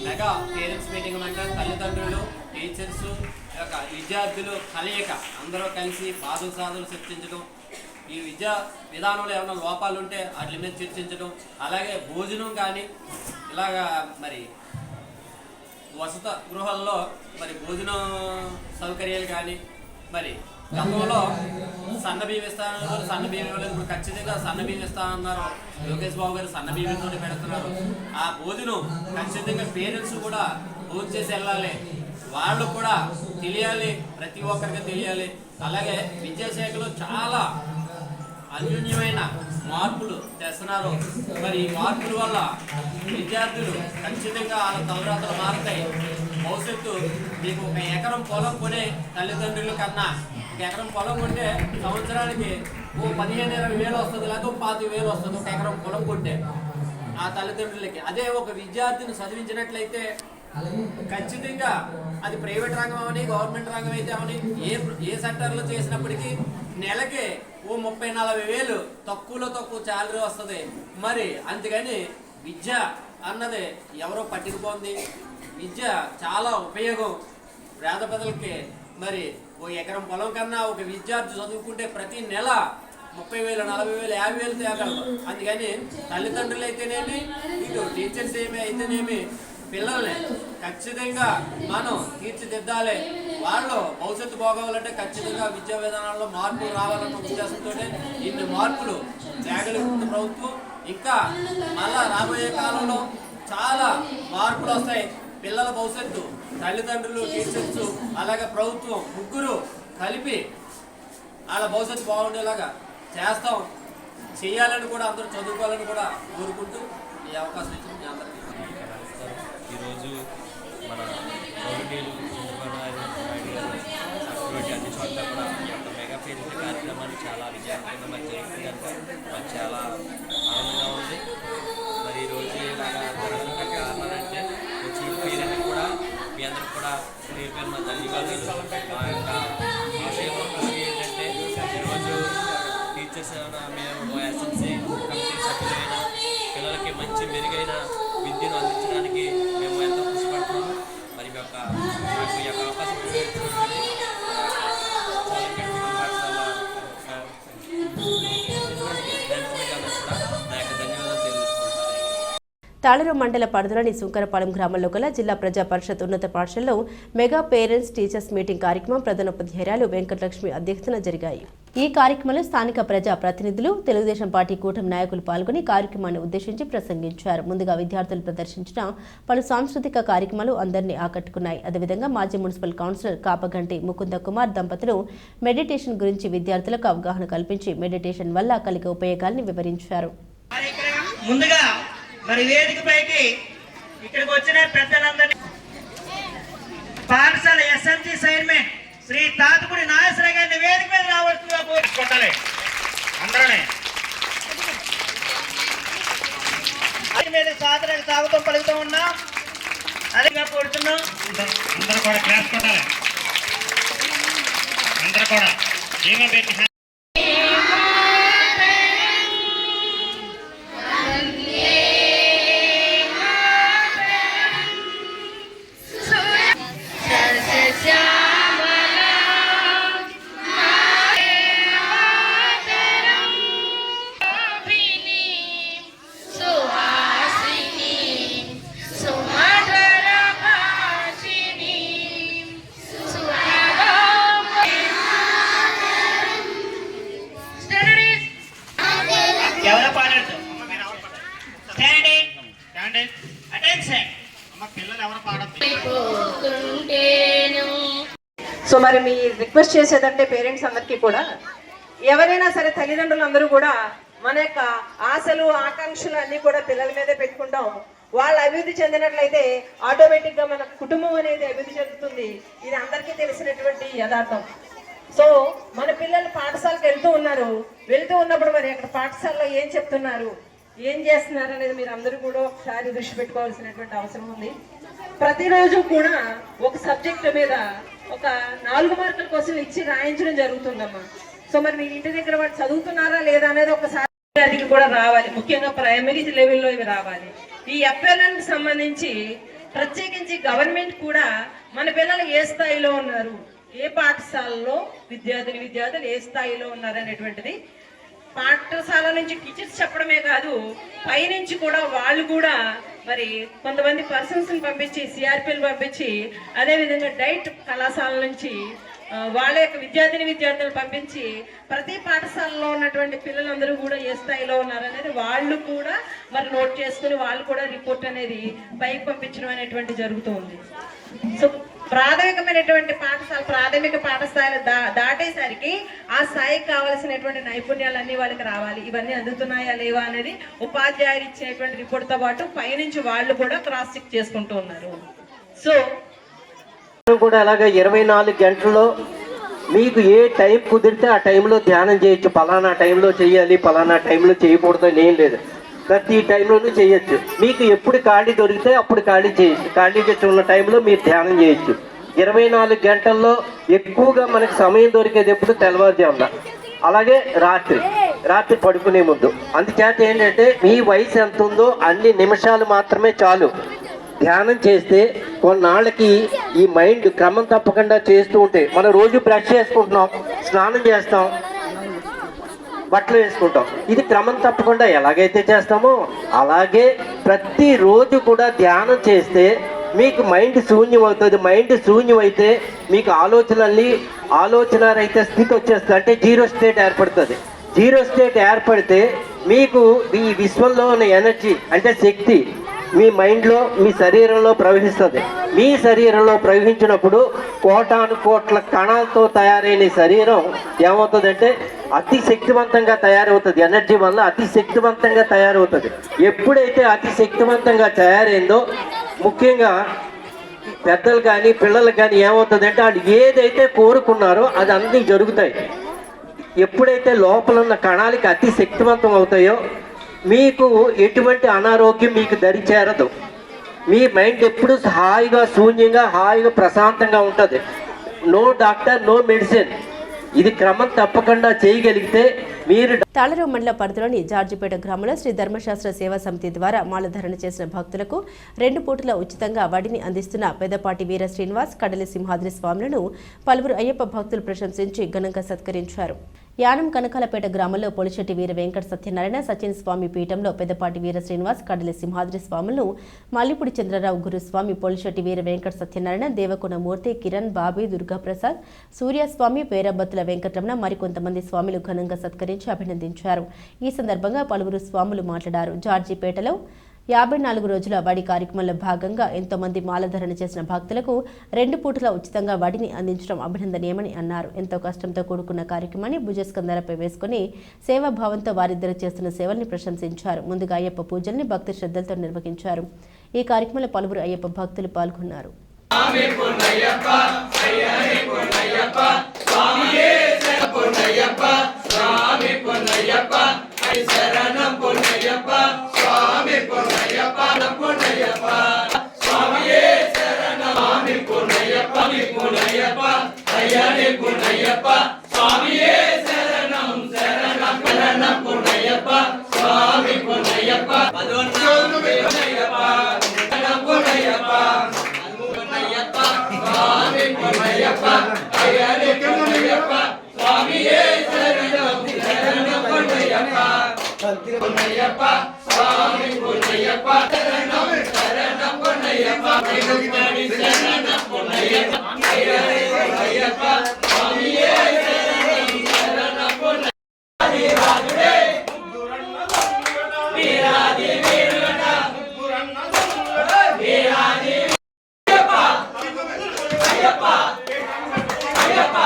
మెగా పేరెంట్స్ మీటింగ్ అంటే తల్లిదండ్రులు, టీచర్స్, విద్యార్థులు కలయిక అందరూ కలిసి బాధలు సాధలు చర్చించడం, ఈ విద్యా విధానంలో ఏమైనా లోపాలు ఉంటే వాటి మీద చర్చించడం, అలాగే భోజనం కానీ ఇలాగా మరి వసత గృహాల్లో మరి భోజన సౌకర్యాలు కానీ మరి గతంలో సన్న బియ్యం ఇస్తానన్నారు, సన్న బియ్యం ఇవ్వలేదు. ఇప్పుడు ఖచ్చితంగా సన్న బియ్యం ఇస్తానన్నారు. లోకేష్ బాబు గారు సన్న బియ్యంతో పెడుతున్నారు. ఆ భోజనం ఖచ్చితంగా పేరెంట్స్ కూడా భోజనం చేసి వెళ్ళాలి, వాళ్ళు కూడా తెలియాలి, ప్రతి ఒక్కరికి తెలియాలి. అలాగే విద్యాశాఖలో చాలా అన్యూన్యమైన మార్పులు తెస్తున్నారు. మరి ఈ మార్పుల వల్ల విద్యార్థులు ఖచ్చితంగా వాళ్ళ తలరాతలు మారుతాయి. భవిష్యత్తు మీకు 1 ఎకరం పొలం కొనే తల్లిదండ్రుల కన్నా 1 ఎకరం పొలం కొంటే సంవత్సరానికి ఓ 15-20 వేలు వస్తుంది, లేకపోతే 25,000 వస్తుంది 1 ఎకరం పొలం కొంటే ఆ తల్లిదండ్రులకి. అదే ఒక విద్యార్థిని చదివించినట్లయితే ఖచ్చితంగా అది ప్రైవేట్ రంగం అవని గవర్నమెంట్ రంగం అయితే అవని ఏ సెక్టర్లో చేసినప్పటికీ నెలకి ఓ 30-40 వేలు తక్కువలో తక్కువ శాలరీ వస్తుంది. మరి అందుకని విద్య అన్నది ఎవరో పట్టుకుపోంది. విద్య చాలా ఉపయోగం పేద ప్రజలకి. మరి ఓ ఎకరం పొలం కన్నా ఒక విద్యార్థి చదువుకుంటే ప్రతి నెల 30,000, 40,000, 50,000 తేగలరు. అందుకని తల్లిదండ్రులు అయితేనేమి ఇటు టీచర్స్ అయితేనేమి పిల్లల్ని ఖచ్చితంగా మనం తీర్చిదిద్దాలి. వాళ్ళు భవిష్యత్తు బాగోవాలంటే ఖచ్చితంగా విద్యా విధానాల్లో మార్పులు రావాలన్న ఉద్దేశంతో ఇన్ని మార్పులు తేగలుగుతుంది ప్రభుత్వం. ఇంకా మళ్ళా రాబోయే కాలంలో చాలా మార్పులు వస్తాయి. పిల్లల భవిష్యత్తు తల్లిదండ్రులు, టీచర్స్, అలాగే ప్రభుత్వం ముగ్గురు కలిపి వాళ్ళ భవిష్యత్తు బాగుండేలాగా చేస్తాం, చేయాలని కూడా అందరూ చదువుకోవాలని కూడా కోరుకుంటూ ఈ అవకాశం ఇచ్చిన మీ అందరికీ ఈరోజు మన గౌరవనీయులు చంద్రబాబు నాయుడు గారు అన్ని చోట్ల కూడా ఈ యొక్క మెగా పేరెంట్ కార్యక్రమాన్ని చాలా విజయవంతంగా మరి చేస్తే కనుక మాకు చాలా ఆనందంగా ఉంది. మరి ఈరోజు ఇలాగా జరగడానికి కారణం అంటే వచ్చిన పేరెంట్ కూడా మీ అందరికి కూడా పేరు పేరు మా ధన్యవాదాలు. మా యొక్క ఆశయం ఏంటంటే ఈరోజు టీచర్స్ మేము ఎస్ఎంసీ కమిటీ సభ్యులైన పిల్లలకి మంచి మెరుగైన విద్యను అందించడానికి మేము ఎంతో కృషి పడుతున్నాము. మరి నాకు ఈ యొక్క అవకాశం తాళూరు మండల పరిధిలోని సుంకరపాలెం గ్రామంలో గల జిల్లా ప్రజా పరిషత్ ఉన్నత పాఠశాలలో మెగా పేరెంట్స్ టీచర్స్ మీటింగ్ కార్యక్రమం ప్రధానోపాధ్యాయురాలు వెంకటలక్ష్మి అధ్యక్షతన జరిగాయి. ఈ కార్యక్రమంలో స్థానిక ప్రజా ప్రతినిధులు, తెలుగుదేశం పార్టీ కూటమి నాయకులు పాల్గొని కార్యక్రమాన్ని ఉద్దేశించి ప్రసంగించారు. ముందుగా విద్యార్థులు ప్రదర్శించిన పలు సాంస్కృతిక కార్యక్రమాలు అందరినీ ఆకట్టుకున్నాయి. అదేవిధంగా మాజీ మున్సిపల్ కౌన్సిలర్ కాపగంటి ముకుంద కుమార్ దంపతులు మెడిటేషన్ గురించి విద్యార్థులకు అవగాహన కల్పించి మెడిటేషన్ వల్ల కలిగే ఉపయోగాల్ని వివరించారు. ముందుగా మరి వేదిక పైకి ఇక్కడికి వచ్చిన పెద్దలందరినీ పాఠశాల ఎస్ఎంసీ చైర్మన్ శ్రీ తాతుకుడి నాగేశ్వర గారిని వేదిక మీద రావాల్సిందిగా కోరుకుంటాలి. అందరూ మీద సాధనకు సాగుతూ పలుకుతూ ఉన్నాం. అదేగా కోరుతున్నాం. అందరూ కూడా క్లాస్ కొట్టాలి. అందరూ కూడా జీవం పెట్టి సో మరి మీ రిక్వెస్ట్ చేసేదంటే పేరెంట్స్ అందరికీ కూడా ఎవరైనా సరే తల్లిదండ్రులందరూ కూడా మన యొక్క ఆశలు ఆకాంక్షలు అన్నీ కూడా పిల్లల మీదే పెట్టుకుంటాం. వాళ్ళు అభివృద్ధి చెందినట్లయితే ఆటోమేటిక్గా మన కుటుంబం అనేది అభివృద్ధి చెందుతుంది. ఇది అందరికీ తెలిసినటువంటి యథార్థం. సో మన పిల్లలు పాఠశాలకు వెళ్తూ ఉన్నప్పుడు మరి అక్కడ పాఠశాలలో ఏం చెప్తున్నారు, ఏం చేస్తున్నారు అనేది మీరు అందరూ కూడా ఒకసారి దృష్టి పెట్టుకోవాల్సినటువంటి అవసరం ఉంది. ప్రతిరోజు కూడా ఒక సబ్జెక్టు మీద ఒక 4 మార్కుల కోసం ఇచ్చి రాయించడం జరుగుతుందమ్మా. సో మరి మీ ఇంటి దగ్గర వాళ్ళు చదువుతున్నారా లేదా అనేది ఒకసారి అది కూడా రావాలి. ముఖ్యంగా ప్రైమరీ లెవెల్లో ఇవి రావాలి. ఈ FLN సంబంధించి ప్రత్యేకించి గవర్నమెంట్ కూడా మన పిల్లలు ఏ స్థాయిలో ఉన్నారు, ఏ పాఠశాలలో విద్యార్థులు ఏ స్థాయిలో ఉన్నారు అనేటువంటిది పాఠశాల నుంచి టీచర్స్ చెప్పడమే కాదు, పైనుంచి కూడా వాళ్ళు కూడా మరి కొంతమంది పర్సన్స్ని పంపించి సిఆర్పీలు పంపించి అదేవిధంగా డైట్ కళాశాల నుంచి వాళ్ళ యొక్క విద్యార్థులు పంపించి ప్రతి పాఠశాలలో ఉన్నటువంటి పిల్లలందరూ కూడా ఏ స్థాయిలో ఉన్నారనేది వాళ్ళు కూడా మరి నోట్ చేసుకుని వాళ్ళు కూడా రిపోర్ట్ అనేది పైకి పంపించడం అనేటువంటి జరుగుతుంది. సో ప్రాథమిక పాఠశాల దాటేసరికి ఆ స్థాయికి కావాల్సినటువంటి నైపుణ్యాలన్నీ వాళ్ళకి రావాలి. ఇవన్నీ అందుతున్నాయా లేవా అనేది ఉపాధ్యాయులు ఇచ్చినటువంటి రిపోర్ట్తో పాటు పైనుంచి వాళ్ళు కూడా క్రాస్ చెక్ చేసుకుంటూ ఉన్నారు. సో కూడా అలాగే 24 గంటల్లో మీకు ఏ టైం కుదిరితే ఆ టైంలో ధ్యానం చేయొచ్చు. పలానా టైంలో చేయాలి, పలానా టైంలో చేయకూడదు అని ఏం లేదు. ప్రతి టైంలోనూ చేయొచ్చు. మీకు ఎప్పుడు ఖాళీ దొరికితే అప్పుడు ఖాళీ చేయొచ్చు. ఖాళీగా ఉన్న టైంలో మీరు ధ్యానం చేయొచ్చు. 24 గంటల్లో ఎక్కువగా మనకి సమయం దొరికేది ఎప్పుడు తెల్లవారుజామున, అలాగే రాత్రి పడుకునే ముందు. అందుచేత ఏంటంటే మీ వయసు ఎంత ఉందో అన్ని నిమిషాలు మాత్రమే చాలు. ధ్యానం చేస్తే కొన్నాళ్ళకి ఈ మైండ్ క్రమం తప్పకుండా చేస్తూ ఉంటే, మనం రోజు బ్రష్ చేసుకుంటున్నాం, స్నానం చేస్తాం, బట్టలు వేసుకుంటాం. ఇది క్రమం తప్పకుండా ఎలాగైతే చేస్తామో అలాగే ప్రతిరోజు కూడా ధ్యానం చేస్తే మీకు మైండ్ శూన్యం అవుతుంది. మైండ్ శూన్యం అయితే మీకు ఆలోచన స్థితి వచ్చేస్తుంది. అంటే జీరో స్టేట్ ఏర్పడుతుంది. జీరో స్టేట్ ఏర్పడితే మీకు ఈ విశ్వంలో ఉన్న ఎనర్జీ అంటే శక్తి మీ మైండ్లో మీ శరీరంలో ప్రవహిస్తుంది. మీ శరీరంలో ప్రవహించినప్పుడు కోటాను కోట్ల కణాలతో తయారైన శరీరం ఏమవుతుందంటే అతి శక్తివంతంగా తయారవుతుంది. ఎనర్జీ వల్ల అతి శక్తివంతంగా తయారవుతుంది. ఎప్పుడైతే అతి శక్తివంతంగా తయారైందో ముఖ్యంగా పెద్దలు కానీ పిల్లలు కానీ ఏమవుతుందంటే వాళ్ళు ఏదైతే కోరుకున్నారో అది అన్నీ జరుగుతాయి. ఎప్పుడైతే లోపల ఉన్న కణాలకి అతి శక్తివంతం అవుతాయో మీకు ఎటువంటి అనారోగ్యం మీకు దరి చేరదు. మీ మైండ్ ఎప్పుడు హాయిగా శూన్యంగా హాయిగా ప్రశాంతంగా ఉంటుంది. No doctor, no medicine. ఇది క్రమం తప్పకుండా చేయగలిగితే మీరు తాళరావు మండల పరిధిలోని జార్జిపేట గ్రామంలో శ్రీ ధర్మశాస్త్ర సేవా సమితి ద్వారా మాలధారణ చేసిన భక్తులకు 2 పూటల ఉచితంగా వడిని అందిస్తున్న పెద్దపాటి వీర శ్రీనివాస్, కడలి సింహాద్రి స్వాములను పలువురు అయ్యప్ప భక్తులు ప్రశంసించి ఘనంగా సత్కరించారు. యానం కనకాలపేట గ్రామంలో పొలిశెట్టి వీర వెంకట సత్యనారాయణ సచిన్ స్వామి పీఠంలో పెద్దపాటి వీర శ్రీనివాస్, కడలి సింహాద్రి స్వాములను మల్లిపూడి చంద్రరావు గురుస్వామి, పొలిశెట్టి వీర వెంకట సత్యనారాయణ, దేవకొన మూర్తి, కిరణ్, బాబీ, దుర్గాప్రసాద్, సూర్యస్వామి, పేరబత్తుల వెంకటరమణ మరికొంతమంది స్వాములు ఘనంగా సత్కరించి అభినందించారు. ఈ సందర్భంగా పలువురు స్వాములు మాట్లాడారు. జార్జిపేటలో 54 రోజుల వడి కార్యక్రమంలో భాగంగా ఎంతో మంది మాలధారణ చేసిన భక్తులకు 2 పూటల ఉచితంగా వడిని అందించడం అభినందనీయమని అన్నారు. ఎంతో కష్టంతో కూడుకున్న కార్యక్రమాన్ని భుజస్కంధాలపై వేసుకుని సేవాభావంతో వారిద్దరు చేస్తున్న సేవల్ని ప్రశంసించారు. ముందుగా అయ్యప్ప పూజల్ని భక్తి శ్రద్ధలతో నిర్వహించారు. ఈ కార్యక్రమంలో పలువురు అయ్యప్ప భక్తులు పాల్గొన్నారు. శరణం పొన్నయ్యప్ప స్వామి పొన్నయ్యప్ప పొన్నయ్యప్ప స్వామియే శరణం స్వామి పొన్నయ్యప్ప పొన్నయ్యప్ప అయ్యనే పొన్నయ్యప్ప స్వామియే శరణం శరణం శరణం పొన్నయ్యప్ప స్వామి పొన్నయ్యప్ప పొన్నయ్యప్ప శరణం పొన్నయ్యప్ప పొన్నయ్యప్ప స్వామి పొన్నయ్యప్ప అయ్యనే పొన్నయ్యప్ప స్వామియే శరణం శరణం పొన్నయ్యప్ప పొన్నయ్యప్ప స్వామి పొన్నయ్యప్ప శరణం శరణం పొన్నయ్యప్ప శరణం పొన్నయ్యప్ప అయ్యనే పొన్నయ్యప్ప స్వామియే శరణం శరణం పొన్నయ్యప్ప వీరాది వీరుడ వీరాది అయ్యప్ప అయ్యప్ప అయ్యప్ప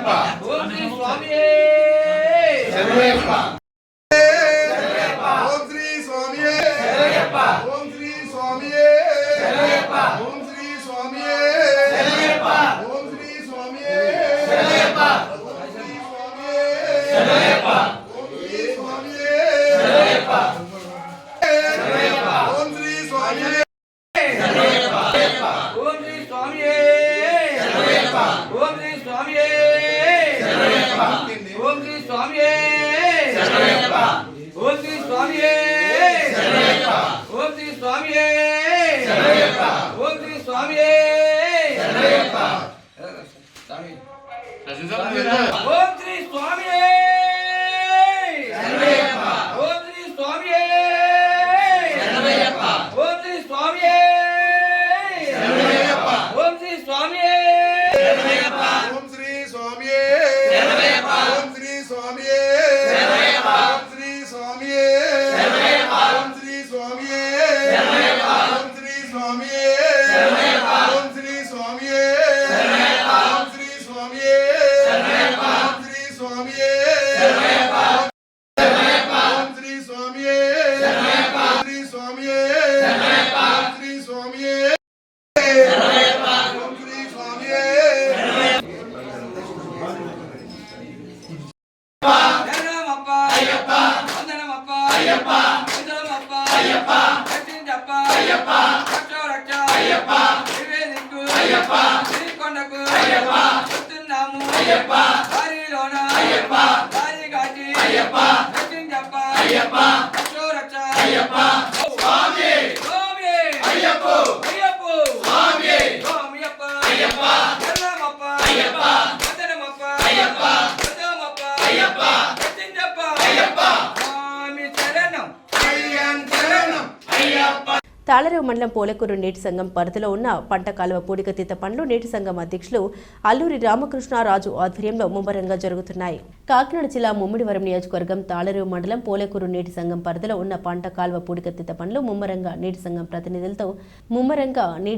ఓం శ్రీ స్వామియే ఓం శ్రీ స్వామియే ఓం శ్రీ స్వామియే ఓం శ్రీ స్వామియే ఓం శ్రీ స్వామియే తాళరేవు మండలం పోలేకూరు నీటి సంఘం పరిధిలో ఉన్న పంట కాలువ పూడికతీత పనులు నీటి సంఘం అధ్యక్షులు అల్లూరి రామకృష్ణరాజు ఆధ్వర్యంలో ముమ్మరంగా జరుగుతున్నాయి. కాకినాడ జిల్లా ముమ్మిడివరం నియోజకవర్గం తాళరేవు మండలం పోలేకూరు నీటి సంఘం పరిధిలో ఉన్న పంట కాలువ పూడికతీత పనులు ముమ్మరంగా నీటి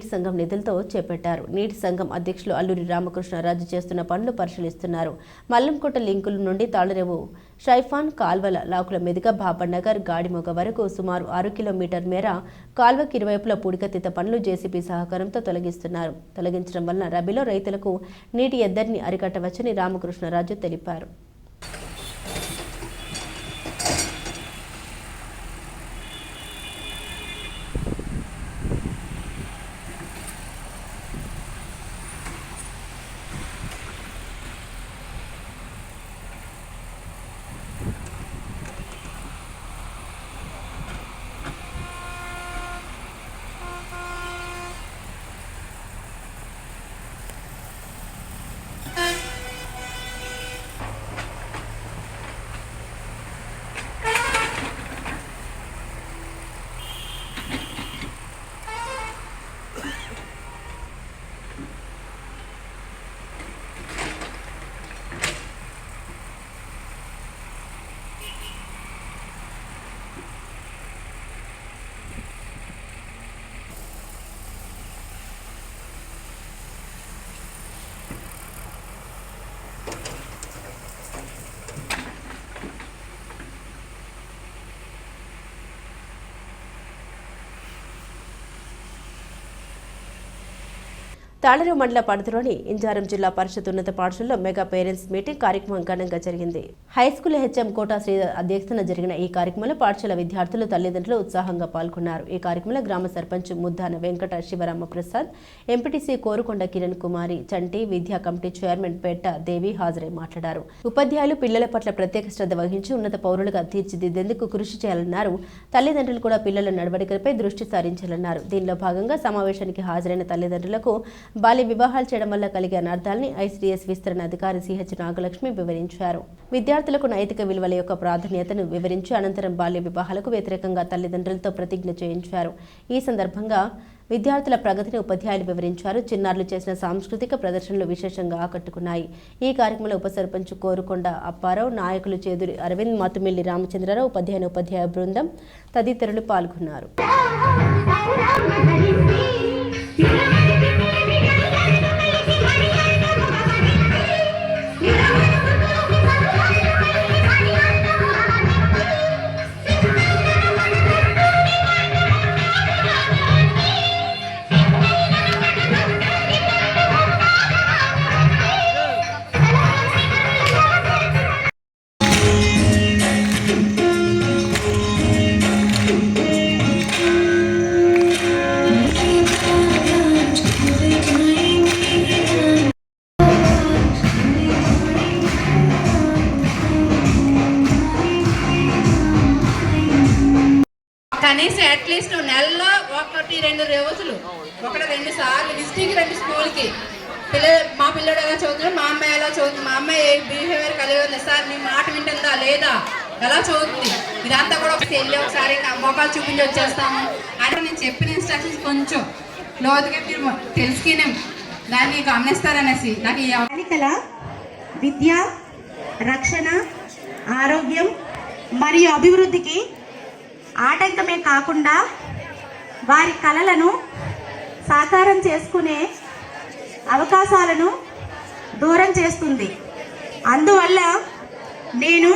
సంఘం నిధులతో చేపట్టారు. నీటి సంఘం అధ్యక్షులు అల్లూరి రామకృష్ణరాజు చేస్తున్న పనులు పరిశీలిస్తున్నారు. మల్లంకోట లింకుల నుండి తాళరేవు షైఫాన్ కాల్వల లాకుల మీదుగా బాబన్నగర్ గాడిమొగ వరకు సుమారు 6 కిలోమీటర్ మేర కాల్వకి ఇరువైపుల పూడికతీత పనులు జేసీబీ సహకారంతో తొలగిస్తున్నారు. తొలగించడం వలన రబీలో రైతులకు నీటి ఎద్దడిని అరికట్టవచ్చని రామకృష్ణరాజు తెలిపారు. తాళరేవు మండల పరిధిలోని ఇంజారం జిల్లా పరిషత్ ఉన్నత పాఠశాలలో మెగా పేరెంట్స్ మీటింగ్ కార్యక్రమం ఘనంగా జరిగింది. హైస్కూల్ హెచ్ఎం కోటా శ్రీ అధ్యక్షతన జరిగిన ఈ కార్యక్రమంలో పాఠశాల విద్యార్థులు తల్లిదండ్రులు ఉత్సాహంగా పాల్గొన్నారు. ఈ కార్యక్రమంలో గ్రామ సర్పంచ్ ముద్దాన వెంకట శివరామ ప్రసాద్, ఎంపీటీసీ కోరుకొండ కిరణ్ కుమారి, చంటి, విద్యా కమిటీ చైర్మన్ పెట్ట దేవి హాజరై మాట్లాడారు. ఉపాధ్యాయులు పిల్లల పట్ల ప్రత్యేక శ్రద్ధ వహించి ఉన్నత పౌరులుగా తీర్చిదిద్దేందుకు కృషి చేయాలన్నారు. తల్లిదండ్రులు కూడా పిల్లల నడవడికలపై దృష్టి సారించాలన్నారు. దీనిలో భాగంగా సమావేశానికి హాజరైన తల్లిదండ్రులకు బాల్య వివాహాలు చేయడం వల్ల కలిగే అనర్థాలని ఐసీడీఎస్ విస్తరణ అధికారి సిహెచ్ నాగలక్ష్మి వివరించారు. విద్యార్థులకు నైతిక విలువల యొక్క ప్రాధాన్యతను వివరించి అనంతరం బాల్య వివాహాలకు వ్యతిరేకంగా తల్లిదండ్రులతో ప్రతిజ్ఞ చేయించారు. ఈ సందర్భంగా విద్యార్థుల ప్రగతిని ఉపాధ్యాయులు వివరించారు. చిన్నారులు చేసిన సాంస్కృతిక ప్రదర్శనలు విశేషంగా ఆకట్టుకున్నాయి. ఈ కార్యక్రమంలో ఉప సర్పంచ్ కోరుకొండ అప్పారావు, నాయకులు చేదూరి అరవింద్, మతుమిల్లి రామచంద్రరావు, ఉపాధ్యాయ బృందం తదితరులు పాల్గొన్నారు. Yeah. అట్లీస్ట్ నెలలో 1-2 రోజులు 1-2 సార్లు విజిటింగ్ రండి స్కూల్కి. మా పిల్లడు ఎలా చదువుతున్నాడు, మా అమ్మాయి ఎలా చదువుతుంది, మా అమ్మాయి బిహేవియర్ కలిగి ఉంది సార్, మీ మాట వింటుందా లేదా, ఎలా చదువుతుంది, ఇదంతా కూడా వెళ్ళి ఒకసారి మొక్కలు చూపించి వచ్చేస్తాము అంటే నేను చెప్పిన ఇన్స్ట్రక్షన్స్ కొంచెం లోతుగా మీరు తెలుసుకునే దాన్ని గమనిస్తారనేసి నాకు ఈ బాలికల విద్య, రక్షణ, ఆరోగ్యం మరియు అభివృద్ధికి ఆటంకమే కాకుండా వారి కలలను సాకారం చేసుకునే అవకాశాలను దూరం చేస్తుంది. అందువల్ల నేను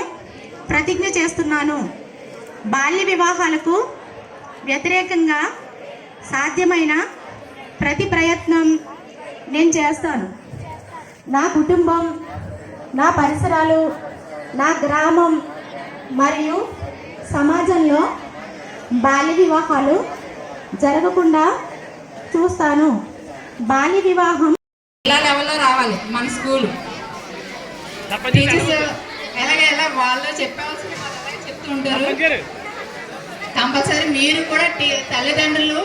ప్రతిజ్ఞ చేస్తున్నాను, బాల్య వివాహాలకు వ్యతిరేకంగా సాధ్యమైన ప్రతి ప్రయత్నం నేను చేస్తాను. నా కుటుంబం, నా పరిసరాలు, నా గ్రామం మరియు సమాజంలో బాల్య వివాహాలు జరగకుండా చూస్తాను. బాల్య వివాహం ఇలా లెవెల్లో రావాలి మన స్కూలు. టీచర్స్ ఎలాగైనా వాళ్ళు చెప్పాల్సిన చెప్తూ ఉంటారు. కంపల్సరీ మీరు కూడా తల్లిదండ్రులు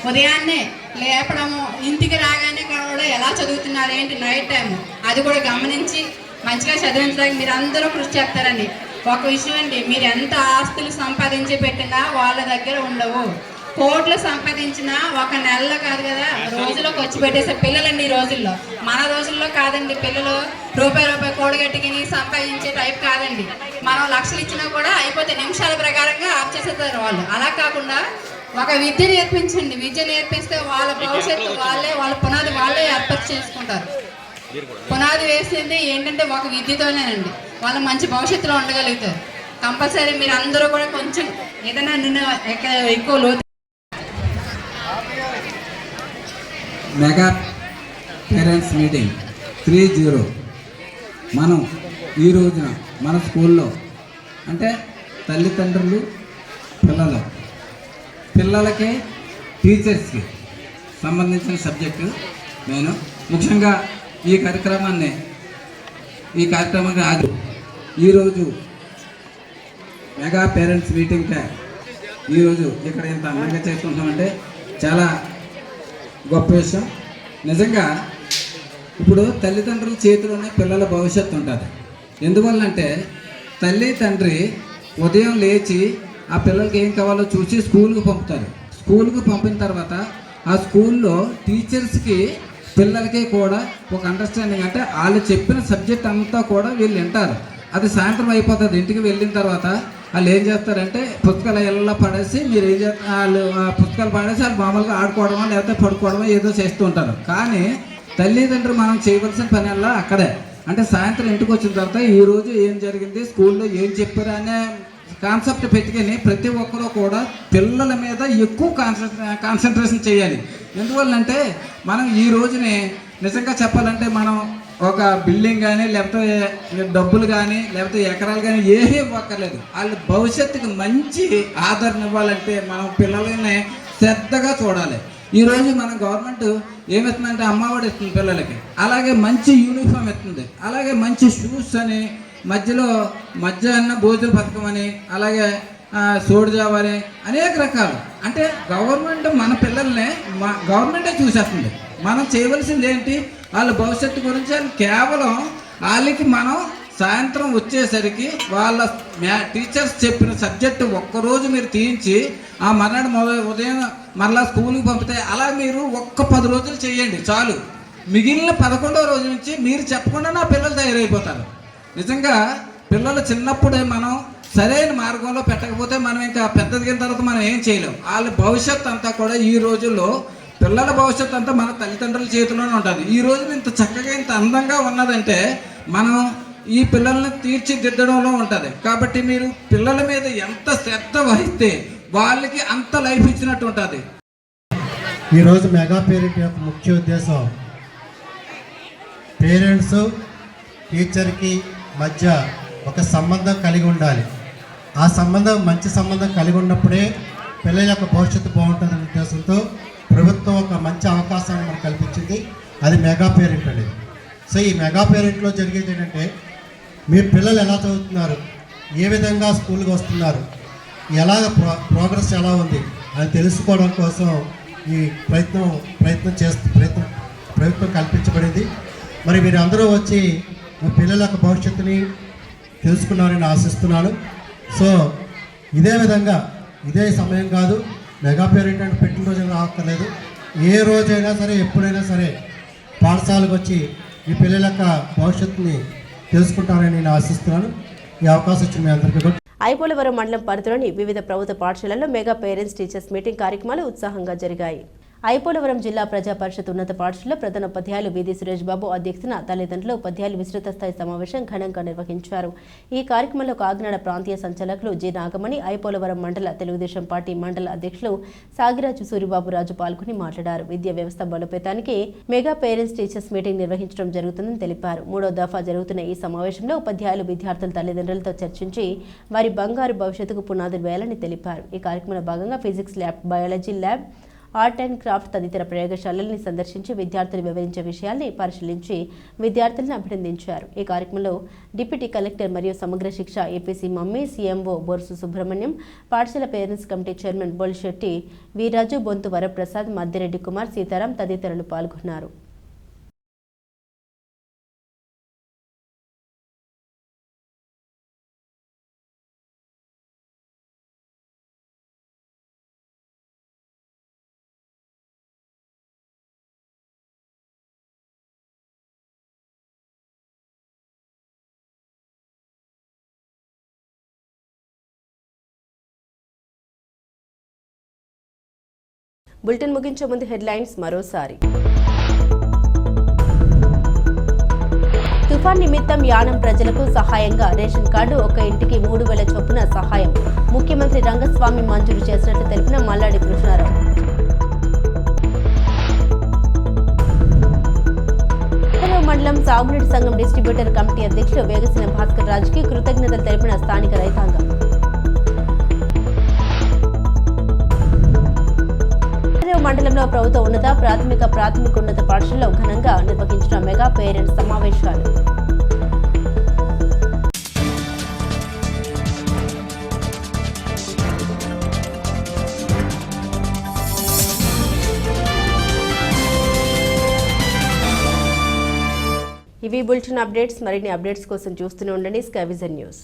ఉదయాన్నే లేపడము, ఇంటికి రాగానే కూడా ఎలా చదువుతున్నారు ఏంటి నైట్ టైం అది కూడా గమనించి మంచిగా చదివించడానికి మీరు అందరూ కృషి చేస్తారండి. ఒక విషయం అండి, మీరు ఎంత ఆస్తులు సంపాదించి పెట్టినా వాళ్ళ దగ్గర ఉండవు. కోట్లు సంపాదించినా ఒక నెలలో కాదు కదా, రోజులోకి వచ్చి పెట్టేసే పిల్లలండి ఈ రోజుల్లో. మన రోజుల్లో కాదండి, పిల్లలు రూపాయి కూడగట్టుకుని సంపాదించే టైప్ కాదండి. మనం లక్షలు ఇచ్చినా కూడా అయిపోతే నిమిషాల ప్రకారంగా ఆఫ్ చేసేస్తారు వాళ్ళు. అలా కాకుండా ఒక విద్య నేర్పించండి. విద్య నేర్పిస్తే వాళ్ళ భవిష్యత్తు వాళ్ళ పునాది వాళ్ళే ఏర్పాటు చేసుకుంటారు. పునాది వేసింది ఏంటంటే ఒక విద్యతోనేనండి. వాళ్ళు మంచి భవిష్యత్తులో ఉండగలుగుతారు. కంపల్సరీ మీరు అందరూ కూడా కొంచెం ఏదైనా ఎక్కువ లోతు. మెగా పేరెంట్స్ మీటింగ్ 30 మనం ఈ రోజున మన స్కూల్లో అంటే తల్లిదండ్రులు, పిల్లలకి టీచర్స్కి సంబంధించిన సబ్జెక్టు నేను ముఖ్యంగా ఈ కార్యక్రమాన్ని ఆది ఈరోజు మెగా పేరెంట్స్ మీటింగ్ ఈరోజు ఇక్కడ ఇంత అందంగా చేసుకుంటామంటే చాలా గొప్ప విషయం. నిజంగా ఇప్పుడు తల్లిదండ్రుల చేతిలోనే పిల్లల భవిష్యత్తు ఉంటుంది. ఎందువల్లంటే తల్లి తండ్రి ఉదయం లేచి ఆ పిల్లలకి ఏం కావాలో చూసి స్కూల్కి పంపుతారు. స్కూల్కి పంపిన తర్వాత ఆ స్కూల్లో టీచర్స్కి పిల్లలకి కూడా ఒక అండర్స్టాండింగ్, అంటే వాళ్ళు చెప్పిన సబ్జెక్ట్ అంతా కూడా వీళ్ళు వింటారు. అది సాయంత్రం అయిపోతుంది. ఇంటికి వెళ్ళిన తర్వాత వాళ్ళు ఏం చేస్తారంటే పుస్తకాలు ఎలా పడేసి మీరు ఏం చేస్తారు, వాళ్ళు పుస్తకాలు పడేసి వాళ్ళు మామూలుగా ఆడుకోవడమో లేకపోతే పడుకోవడమో ఏదో చేస్తూ ఉంటారు. కానీ తల్లిదండ్రులు మనం చేయవలసిన పని అలా అక్కడే, అంటే సాయంత్రం ఇంటికి వచ్చిన తర్వాత ఈరోజు ఏం జరిగింది, స్కూల్లో ఏం చెప్పారు అనే కాన్సెప్ట్ పెట్టుకుని ప్రతి ఒక్కరూ కూడా పిల్లల మీద ఎక్కువ కాన్సన్ట్రేషన్ చేయాలి. ఎందువల్లంటే మనం ఈ రోజుని నిజంగా చెప్పాలంటే మనం ఒక బిల్డింగ్ కానీ లేకపోతే డబ్బులు కానీ లేకపోతే ఎకరాలు కానీ ఏమీ ఇవ్వక్కర్లేదు. వాళ్ళ భవిష్యత్తుకి మంచి ఆదరణ ఇవ్వాలంటే మనం పిల్లలని శ్రద్ధగా చూడాలి. ఈరోజు మన గవర్నమెంట్ ఏమిస్తుందంటే అమ్మఒడి ఇస్తుంది పిల్లలకి, అలాగే మంచి యూనిఫామ్ ఇస్తుంది, అలాగే మంచి షూస్ అని, మధ్యలో మధ్యాహ్న భోజన పథకం అని, అలాగే సోడిజావ అని అనేక రకాలు. అంటే గవర్నమెంట్ మన పిల్లల్ని గవర్నమెంటే చూసేస్తుంది. మనం చేయవలసింది ఏంటి, వాళ్ళ భవిష్యత్తు గురించి కేవలం వాళ్ళకి మనం సాయంత్రం వచ్చేసరికి వాళ్ళ టీచర్స్ చెప్పిన సబ్జెక్టు ఒక్కరోజు మీరు తీయించి ఆ మర్నాడు ఉదయం మరలా స్కూల్కి పంపితే అలా మీరు 10 రోజులు చేయండి చాలు. మిగిలిన 11వ రోజు నుంచి మీరు చెప్పకుండా నా పిల్లలు తయారైపోతారు. నిజంగా పిల్లలు చిన్నప్పుడే మనం సరైన మార్గంలో పెట్టకపోతే మనం ఇంకా పెద్దదిగిన తర్వాత మనం ఏం చేయలేం. వాళ్ళ భవిష్యత్తు అంతా కూడా ఈ రోజుల్లో పిల్లల భవిష్యత్తు అంతా మన తల్లిదండ్రుల చేతిలోనే ఉంటుంది. ఈ రోజు ఇంత చక్కగా ఇంత అందంగా ఉన్నదంటే మనం ఈ పిల్లల్ని తీర్చిదిద్దడంలో ఉంటుంది. కాబట్టి మీరు పిల్లల మీద ఎంత శ్రద్ధ వహిస్తే వాళ్ళకి అంత లైఫ్ ఇచ్చినట్టు ఉంటుంది. ఈరోజు మెగా పేరెంట్ యొక్క ముఖ్య ఉద్దేశం పేరెంట్స్ టీచర్కి మధ్య ఒక సంబంధం కలిగి ఉండాలి. ఆ సంబంధం మంచి సంబంధం కలిగి ఉన్నప్పుడే పిల్లల యొక్క భవిష్యత్తు బాగుంటుందనే ఉద్దేశంతో ప్రభుత్వం ఒక మంచి అవకాశాన్ని మనకు కల్పించింది. అది మెగా పేరెంట్ అనేది. సో ఈ మెగా పేరెంట్లో జరిగేది ఏంటంటే మీ పిల్లలు ఎలా చదువుతున్నారు, ఏ విధంగా స్కూల్కి వస్తున్నారు, ఎలా ప్రోగ్రెస్ ఎలా ఉంది, అది తెలుసుకోవడం కోసం ఈ ప్రయత్నం కల్పించబడింది. మరి మీరందరూ వచ్చి మీ పిల్లల యొక్క భవిష్యత్తుని తెలుసుకున్నారని ఆశిస్తున్నాను. సో ఇదే విధంగా ఇదే సమయం కాదు, మెగా పేరెంట్ అంటే పెట్టినరోజు రావక్కర్లేదు, ఏ రోజైనా సరే ఎప్పుడైనా సరే పాఠశాలకు వచ్చి మీ పిల్లల యొక్క భవిష్యత్తుని తెలుసుకుంటారని నేను ఆశిస్తున్నాను. ఈ అవకాశం ఇచ్చిన మీ అందరికీ కూడా. ఐపోలవరం మండలం పరిధిలోని వివిధ ప్రభుత్వ పాఠశాలల్లో మెగా పేరెంట్స్ టీచర్స్ మీటింగ్ కార్యక్రమాలు ఉత్సాహంగా జరిగాయి. ఐపోలవరం జిల్లా ప్రజా పరిషత్ ఉన్నత పాఠశాలలో ప్రధానోపాధ్యాయులు వీధి సురేష్ బాబు అధ్యక్షతన తల్లిదండ్రులు ఉపాధ్యాయులు విస్తృత స్థాయి సమావేశం ఘనంగా నిర్వహించారు. ఈ కార్యక్రమంలో కాకినాడ ప్రాంతీయ సంచాలకులు జి నాగమణి, ఐపోలవరం మండల తెలుగుదేశం పార్టీ మండల అధ్యక్షులు సాగిరాజు సూరిబాబురాజు పాల్గొని మాట్లాడారు. విద్యా వ్యవస్థ బలోపేతానికి మెగా పేరెంట్స్ టీచర్స్ మీటింగ్ నిర్వహించడం జరుగుతుందని తెలిపారు. 3వ దఫా జరుగుతున్న ఈ సమావేశంలో ఉపాధ్యాయులు విద్యార్థుల తల్లిదండ్రులతో చర్చించి వారి బంగారు భవిష్యత్తుకు పునాదులు వేయాలని తెలిపారు. ఈ కార్యక్రమంలో భాగంగా physics lab, biology lab, art and craft తదితర ప్రయోగశాలల్ని సందర్శించి విద్యార్థులు వివరించే విషయాల్ని పరిశీలించి విద్యార్థులను అభినందించారు. ఈ కార్యక్రమంలో డిప్యూటీ కలెక్టర్ మరియు సమగ్ర శిక్ష ఏపీసీ మమ్మీ, సీఎంఓ బొర్సు సుబ్రహ్మణ్యం, పాఠశాల parents committee chairman Bolishetti Veeraju, Bonthu Varaprasad, Maddireddy Kumar, Sitaram తదితరులు పాల్గొన్నారు. బులెటిన్ ముగించే ముందు హెడ్లైన్స్ మరోసారి. తుఫాన్ నిమిత్తం యానం ప్రజలకు సహాయంగా రేషన్ కార్డు ఒక ఇంటికి 3,000 చొప్పున సహాయం ముఖ్యమంత్రి రంగస్వామి మంజూరు చేసినట్లు తెలిపిన మల్లాడి కృష్ణారావు. మండలం సాగునీటి సంఘం డిస్ట్రిబ్యూటర్ కమిటీ అధ్యక్షులు వేగసిన భాస్కర్ రాజుకి కృతజ్ఞతలు తెలిపిన స్థానిక రైతాంగం. మండలంలో ప్రభుత్వ ఉన్నత ప్రాథమికోన్నత పాఠశాలలో ఘనంగా నిర్వహించిన మెగా పేరెంట్స్ సమావేశాలు. ఇవి బులెటిన్ అప్డేట్స్. మరిన్ని అప్డేట్స్ కోసం చూస్తూనే ఉండండి స్కై విజన్ న్యూస్.